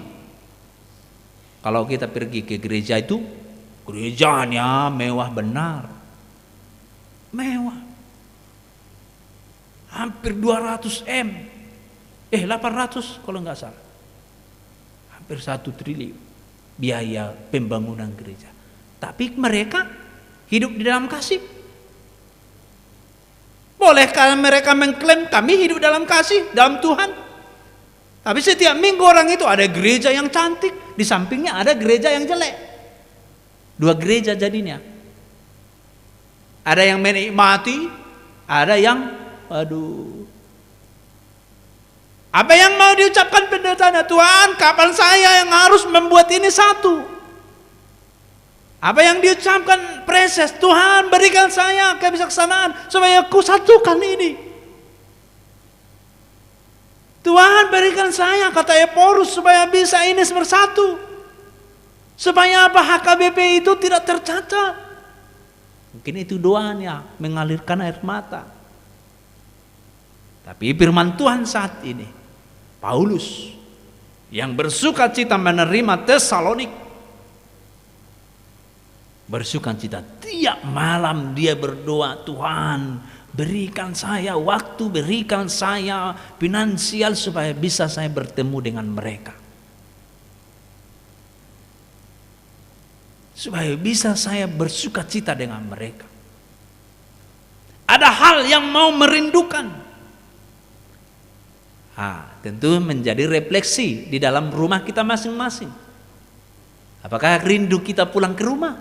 Kalau kita pergi ke gereja itu, gerejanya mewah benar. Mewah. Hampir 200 M. 800 kalau nggak salah. Hampir 1 triliun biaya pembangunan gereja. Tapi mereka hidup di dalam kasih. Bolehkah mereka mengklaim kami hidup dalam kasih, dalam Tuhan? Tapi setiap minggu orang itu ada gereja yang cantik, di sampingnya ada gereja yang jelek. 2 gereja jadinya. Ada yang menikmati, ada yang aduh. Apa yang mau diucapkan pendetanya? Tuhan, kapan saya yang harus membuat ini satu? Apa yang diucapkan preses? Tuhan, berikan saya kebijaksanaan supaya aku satukan ini. Tuhan, berikan saya, kata Eporus, supaya bisa ini bersatu. Supaya apa? HKBP itu tidak tercacat. Mungkin itu doanya, mengalirkan air mata. Tapi firman Tuhan saat ini, Paulus yang bersukacita menerima Tesalonik, bersukacita tiap malam dia berdoa, Tuhan berikan saya waktu, berikan saya finansial supaya bisa saya bertemu dengan mereka, supaya bisa saya bersukacita dengan mereka. Ada hal yang mau merindukan. Tentu menjadi refleksi di dalam rumah kita masing-masing. Apakah rindu kita pulang ke rumah?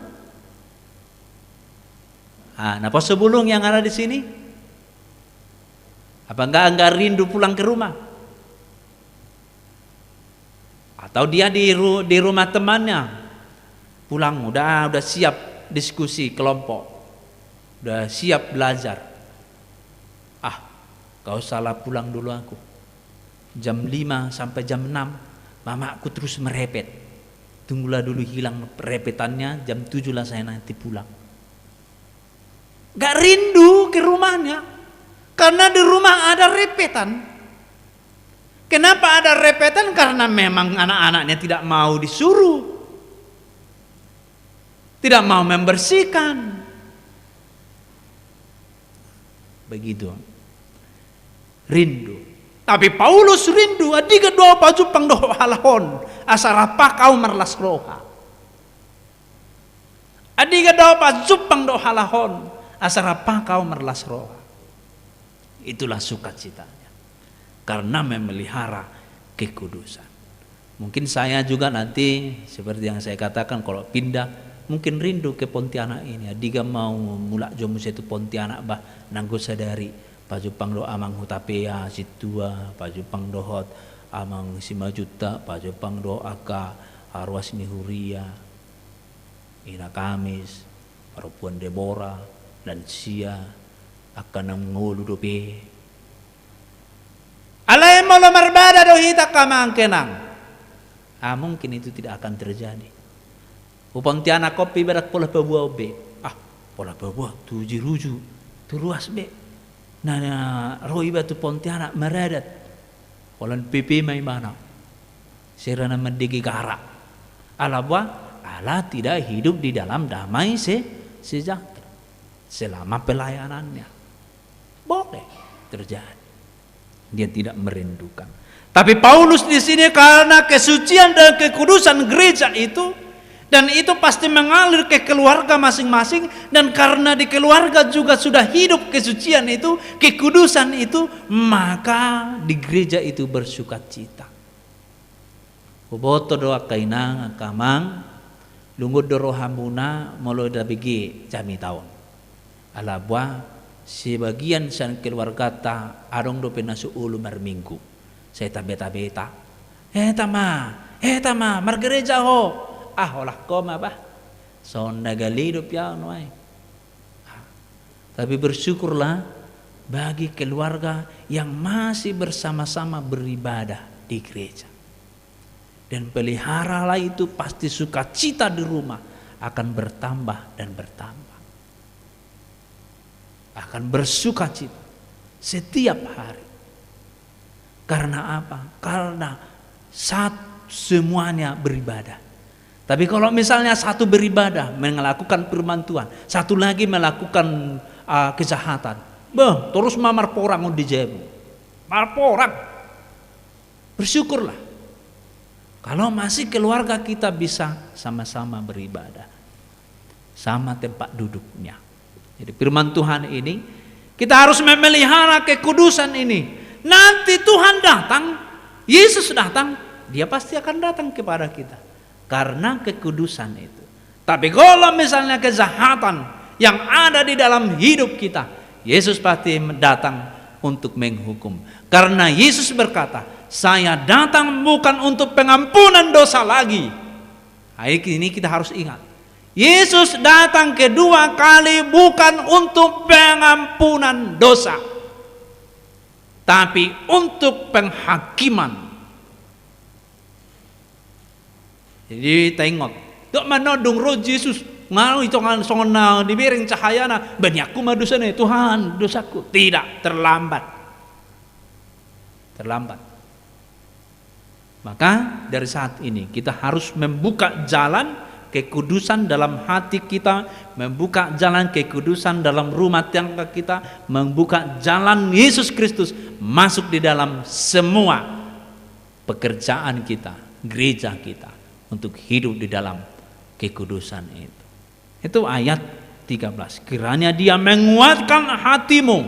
Napa sebelum yang ada di sini? Apa enggak rindu pulang ke rumah? Atau dia di rumah temannya, pulang udah siap diskusi kelompok, udah siap belajar. Kau salah, pulang dulu aku. Jam 5 sampai jam 6 mamaku terus merepet. Tunggulah dulu hilang repetannya, jam 7 lah saya nanti pulang. Gak rindu ke rumahnya karena di rumah ada repetan. Kenapa ada repetan? Karena memang anak-anaknya tidak mau disuruh, tidak mau membersihkan. Begitu. Rindu. Tapi Paulus rindu adiga doa pajupang doa halahon asara pakau merlas roha. Adiga doa pajupang doa halahon asara pakau merlas roha. Itulah sukacitanya karena memelihara kekudusan. Mungkin saya juga nanti seperti yang saya katakan, kalau pindah mungkin rindu ke Pontianak ini. Adiga mau mulak jomus itu Pontianak bah nanggo sadari Pajupang do amang hutapea situa, pajupang dohot amang 5 juta, pajupang do aka arwas nihuria, ina Kamis, perempuan Deborah dan sia akan ngulu dope. Alai molo marbada do hita kamang kenang. Mungkin itu tidak akan terjadi. Pontianak kopi berat pola pebuah be. Pola pebuah tu jiruju, tu luas be. Roi batu Pontianak meradat Polan PP mai mana serana mendigi gara ala tidak hidup di dalam damai sejahtera selama pelayanannya. Boleh terjadi, dia tidak merindukan. Tapi Paulus di sini karena kesucian dan kekudusan gereja itu, Dan itu pasti mengalir ke keluarga masing-masing. Dan karena di keluarga juga sudah hidup kesucian itu, kekudusan itu, maka di gereja itu bersukacita. Boboto doa kainang kamang lungod doro hamuna molo da bigi jami taon. Alabwa sebagian san keluarga ta arong do penasu ulu marminggu. Saya beta-beta. Tama, margereja ho. Olah koma bah. Sonda galido piano ay. Tapi bersyukurlah bagi keluarga yang masih bersama-sama beribadah di gereja. Dan peliharalah itu, pasti sukacita di rumah akan bertambah dan bertambah. Akan bersukacita setiap hari. Karena apa? Karena semuanya beribadah. Tapi kalau misalnya satu beribadah melakukan firman Tuhan, satu lagi melakukan kejahatan, terus mamar porang di jebu, mamar porang. Bersyukurlah kalau masih keluarga kita bisa sama-sama beribadah, sama tempat duduknya. Jadi firman Tuhan ini kita harus memelihara kekudusan ini. Nanti Tuhan datang, Yesus datang, Dia pasti akan datang kepada kita. Karena kekudusan itu. Tapi kalau misalnya kejahatan yang ada di dalam hidup kita, Yesus pasti datang untuk menghukum. Karena Yesus berkata, saya datang bukan untuk pengampunan dosa lagi. Ini kita harus ingat. Yesus datang kedua kali bukan untuk pengampunan dosa, tapi untuk penghakiman. Jadi tengok, dok menodong roh Yesus ngalu itu kan songan dibering cahaya na banyaku madosa nih Tuhan dosaku. Tidak, terlambat. Maka dari saat ini kita harus membuka jalan kekudusan dalam hati kita, membuka jalan kekudusan dalam rumah tangga kita, membuka jalan Yesus Kristus masuk di dalam semua pekerjaan kita, gereja kita, untuk hidup di dalam kekudusan itu. Itu ayat 13. Kiranya Dia menguatkan hatimu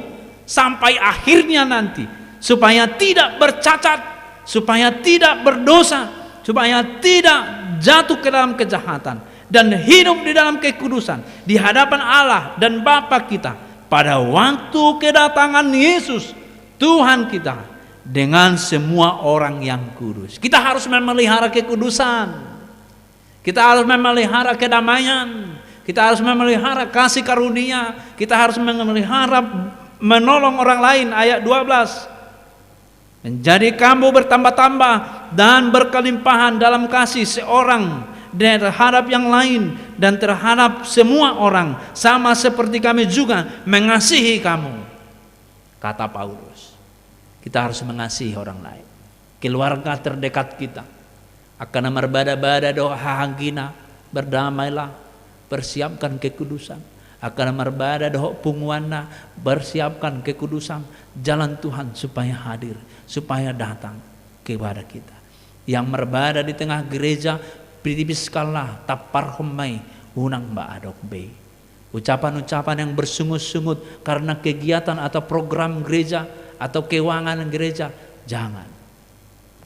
sampai akhirnya nanti, supaya tidak bercacat, supaya tidak berdosa, supaya tidak jatuh ke dalam kejahatan, dan hidup di dalam kekudusan di hadapan Allah dan Bapa kita pada waktu kedatangan Yesus Tuhan kita dengan semua orang yang kudus. Kita harus memelihara kekudusan. Kita harus memelihara kedamaian. Kita harus memelihara kasih karunia. Kita harus memelihara menolong orang lain. Ayat 12. Menjadi kamu bertambah-tambah dan berkelimpahan dalam kasih seorang terhadap yang lain dan terhadap semua orang, sama seperti kami juga mengasihi kamu. Kata Paulus. Kita harus mengasihi orang lain. Keluarga terdekat kita akan merbada-bada doa hangina, berdamailah, persiapkan kekudusan. Akan merbada doa punguana, persiapkan kekudusan. Jalan Tuhan supaya hadir, supaya datang kepada kita. Yang merbada di tengah gereja, pritibiskallah taparhumai unang baadok be. Ucapan-ucapan yang bersungut-sungut karena kegiatan atau program gereja atau keuangan gereja, jangan.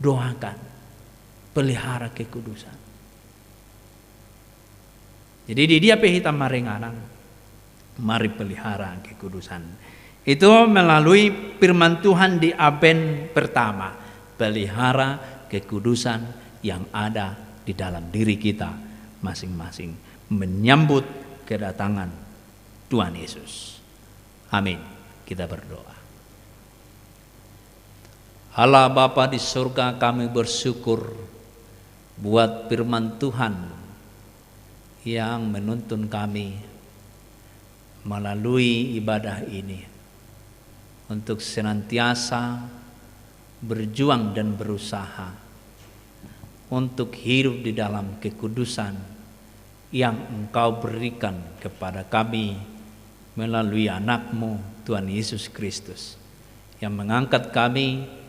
Doakan, pelihara kekudusan. Jadi di dia hitam marenganang, mari pelihara kekudusan. Itu melalui firman Tuhan di Aben pertama, pelihara kekudusan yang ada di dalam diri kita masing-masing, menyambut kedatangan Tuhan Yesus. Amin. Kita berdoa. Allah Bapa di surga, kami bersyukur buat firman Tuhan yang menuntun kami melalui ibadah ini untuk senantiasa berjuang dan berusaha untuk hidup di dalam kekudusan yang Engkau berikan kepada kami melalui anak-Mu Tuhan Yesus Kristus, yang mengangkat kami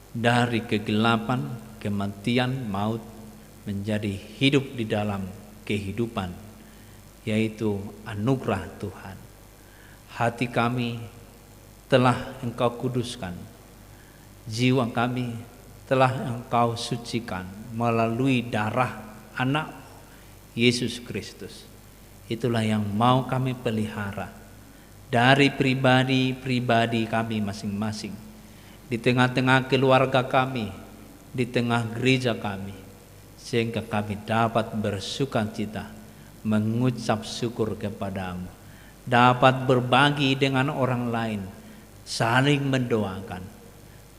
dari kegelapan, kematian, maut menjadi hidup di dalam kehidupan, yaitu anugerah Tuhan. Hati kami telah Engkau kuduskan, jiwa kami telah Engkau sucikan melalui darah anak Yesus Kristus. Itulah yang mau kami pelihara dari pribadi-pribadi kami masing-masing, di tengah-tengah keluarga kami, di tengah gereja kami, sehingga kami dapat bersukacita, mengucap syukur kepadamu, dapat berbagi dengan orang lain, saling mendoakan.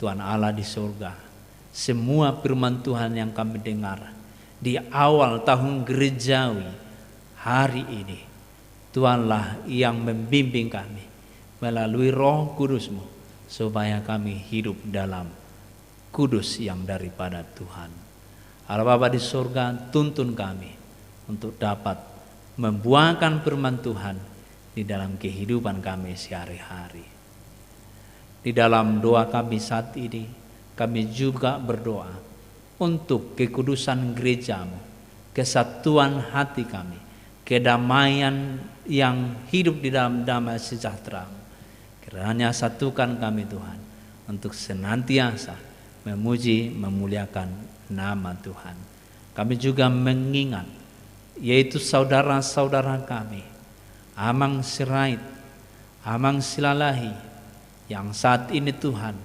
Tuhan Allah di surga, semua firman Tuhan yang kami dengar di awal tahun gerejawi hari ini, Tuhanlah yang membimbing kami melalui Roh Kudus-Mu, supaya kami hidup dalam kudus yang daripada Tuhan. Allah Bapa di surga, tuntun kami untuk dapat membuahkan firman Tuhan di dalam kehidupan kami sehari-hari. Di dalam doa kami saat ini, kami juga berdoa untuk kekudusan gereja-Mu, kesatuan hati kami, kedamaian yang hidup di dalam damai sejahtera. Kiranya satukan kami Tuhan untuk senantiasa memuji, memuliakan nama Tuhan. Kami juga mengingat yaitu saudara-saudara kami, Amang Sirait, Amang Silalahi, yang saat ini Tuhan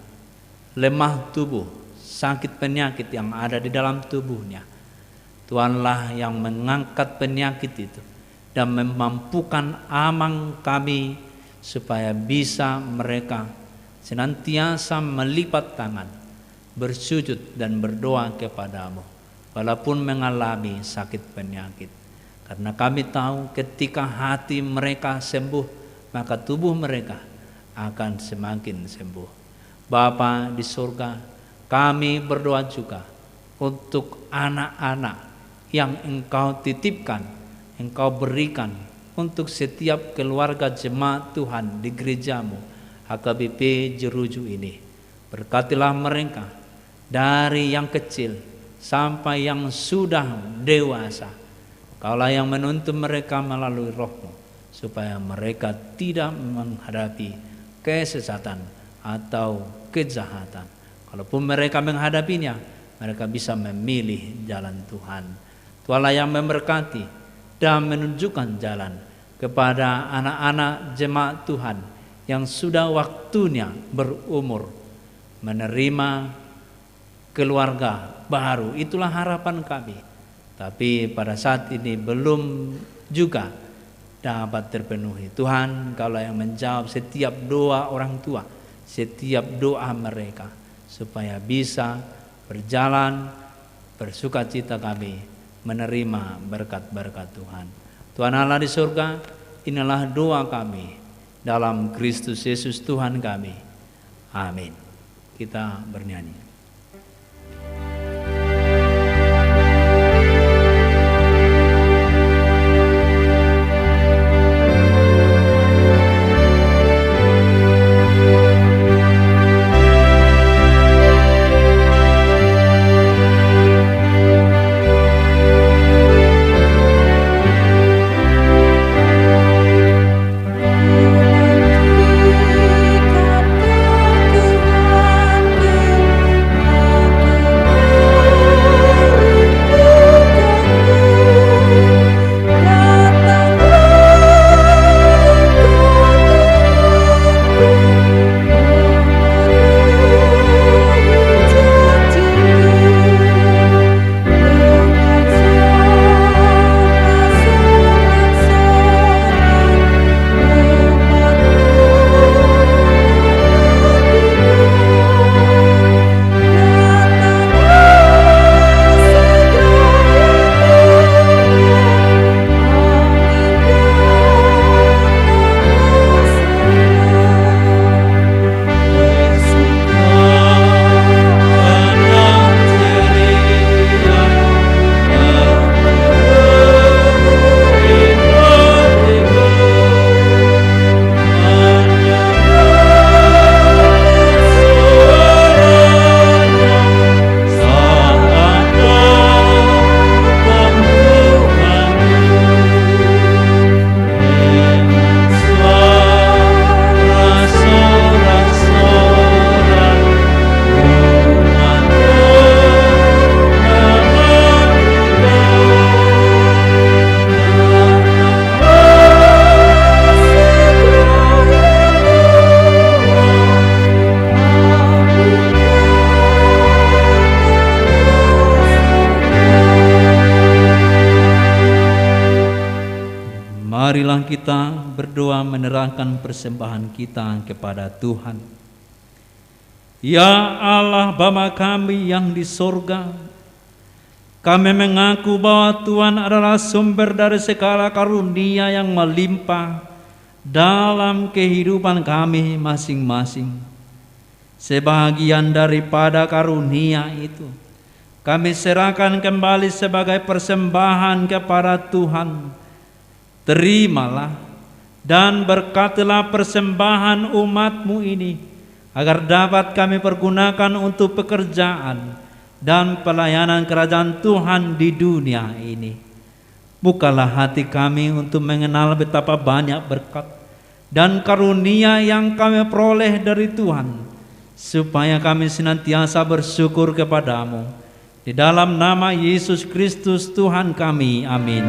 lemah tubuh, sakit penyakit yang ada di dalam tubuhnya. Tuhanlah yang mengangkat penyakit itu dan memampukan Amang kami supaya bisa mereka senantiasa melipat tangan, bersujud dan berdoa kepadamu walaupun mengalami sakit penyakit. Karena kami tahu ketika hati mereka sembuh, maka tubuh mereka akan semakin sembuh. Bapa di surga, kami berdoa juga untuk anak-anak yang Engkau titipkan, Engkau berikan untuk setiap keluarga jemaat Tuhan di gereja-Mu HKBP Jeruju ini. Berkatilah mereka dari yang kecil sampai yang sudah dewasa. Kaulah yang menuntun mereka melalui Roh-Mu, supaya mereka tidak menghadapi kesesatan atau kejahatan. Kalaupun mereka menghadapinya, mereka bisa memilih jalan Tuhan. Tuhanlah yang memberkati dan menunjukkan jalan kepada anak-anak jemaat Tuhan yang sudah waktunya berumur, menerima keluarga baru. Itulah harapan kami. Tapi pada saat ini belum juga dapat terpenuhi. Tuhan, Kaulah yang menjawab setiap doa orang tua, setiap doa mereka, supaya bisa berjalan bersukacita kami menerima berkat-berkat Tuhan. Tuhan Allah di surga, inilah doa kami dalam Kristus Yesus Tuhan kami. Amin. Kita bernyanyi. Tuhan marilah kita berdoa menyerahkan persembahan kita kepada Tuhan. Ya Allah Bapa kami yang di sorga, kami mengaku bahwa Tuhan adalah sumber dari segala karunia yang melimpah dalam kehidupan kami masing-masing. Sebahagian daripada karunia itu kami serahkan kembali sebagai persembahan kepada Tuhan. Terimalah dan berkatilah persembahan umat-Mu ini, agar dapat kami pergunakan untuk pekerjaan dan pelayanan kerajaan Tuhan di dunia ini. Bukalah hati kami untuk mengenal betapa banyak berkat dan karunia yang kami peroleh dari Tuhan, supaya kami senantiasa bersyukur kepadamu. Di dalam nama Yesus Kristus Tuhan kami, amin.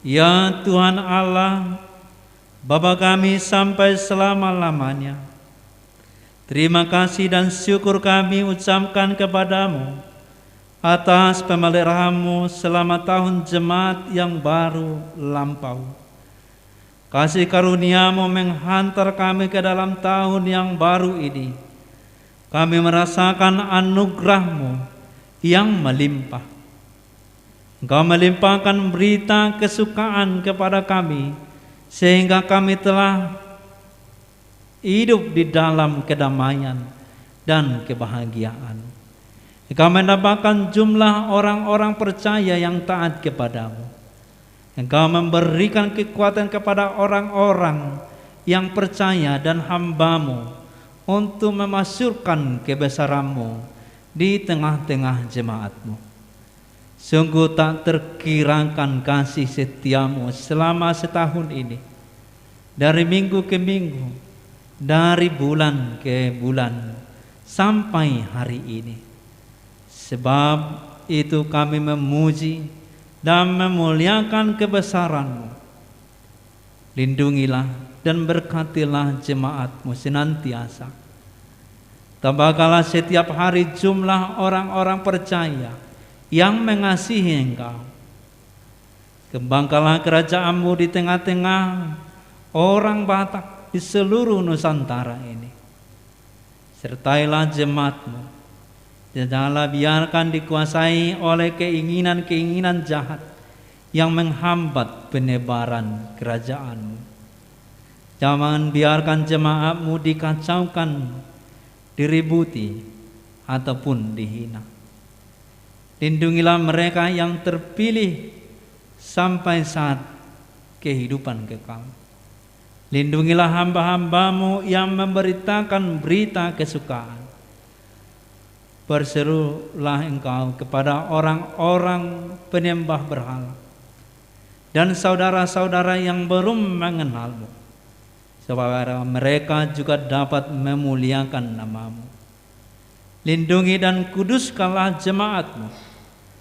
Ya Tuhan Allah, Bapa kami sampai selama-lamanya, terima kasih dan syukur kami ucapkan kepadamu atas pemeliharaan-Mu selama tahun jemaat yang baru lampau. Kasih karunia-Mu menghantar kami ke dalam tahun yang baru ini. Kami merasakan anugerah-Mu yang melimpah. Engkau melimpahkan berita kesukaan kepada kami, sehingga kami telah hidup di dalam kedamaian dan kebahagiaan. Engkau menambahkan jumlah orang-orang percaya yang taat kepadamu. Engkau memberikan kekuatan kepada orang-orang yang percaya dan hamba-Mu untuk memasyurkan kebesaran-Mu di tengah-tengah jemaat-Mu. Sungguh tak terkirakan kasih setia-Mu selama setahun ini, dari minggu ke minggu, dari bulan ke bulan, sampai hari ini. Sebab itu kami memuji dan memuliakan kebesaran-Mu. Lindungilah dan berkatilah jemaat-Mu senantiasa. Tambahkanlah setiap hari jumlah orang-orang percaya yang mengasihi Engkau. Kembangkanlah kerajaan-Mu di tengah-tengah orang Batak di seluruh Nusantara ini. Sertailah jemaat-Mu, janganlah biarkan dikuasai oleh keinginan-keinginan jahat yang menghambat penebaran kerajaan-Mu. Jangan biarkan jemaat-Mu dikacaukan, diributi, ataupun dihina. Lindungilah mereka yang terpilih sampai saat kehidupan kekal. Lindungilah hamba-hamba-Mu yang memberitakan berita kesukaan. Berserulah Engkau kepada orang-orang penyembah berhala dan saudara-saudara yang belum mengenal-Mu, supaya mereka juga dapat memuliakan nama-Mu. Lindungi dan kuduskanlah jemaat-Mu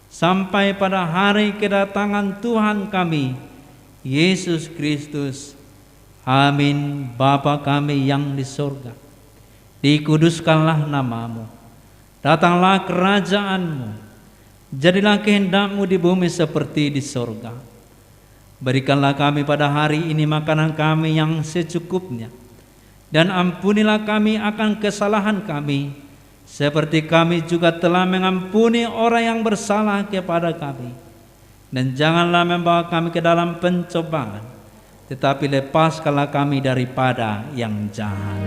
sampai pada hari kedatangan Tuhan kami, Yesus Kristus. Amin. Bapa kami yang di surga, dikuduskanlah nama-Mu. Datanglah kerajaan-Mu. Jadilah kehendak-Mu di bumi seperti di surga. Berikanlah kami pada hari ini makanan kami yang secukupnya, dan ampunilah kami akan kesalahan kami, seperti kami juga telah mengampuni orang yang bersalah kepada kami. Dan janganlah membawa kami ke dalam pencobaan, tetapi lepaskanlah kami daripada yang jahat.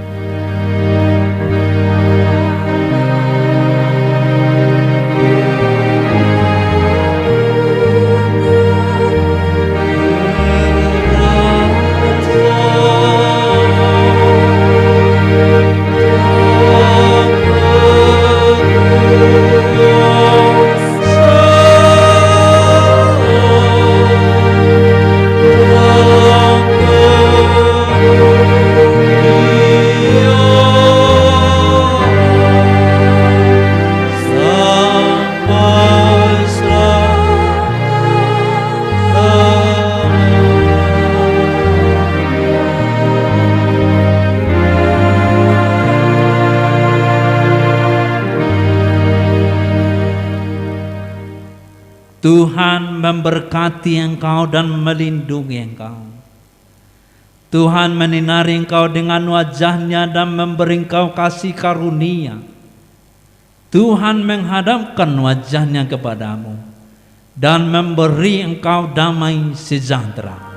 Tuhan memberkati engkau dan melindungi engkau. Tuhan menyinari engkau dengan wajah-Nya dan memberi engkau kasih karunia. Tuhan menghadapkan wajah-Nya kepadamu dan memberi engkau damai sejahtera.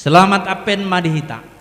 Selamat Apen Madihita.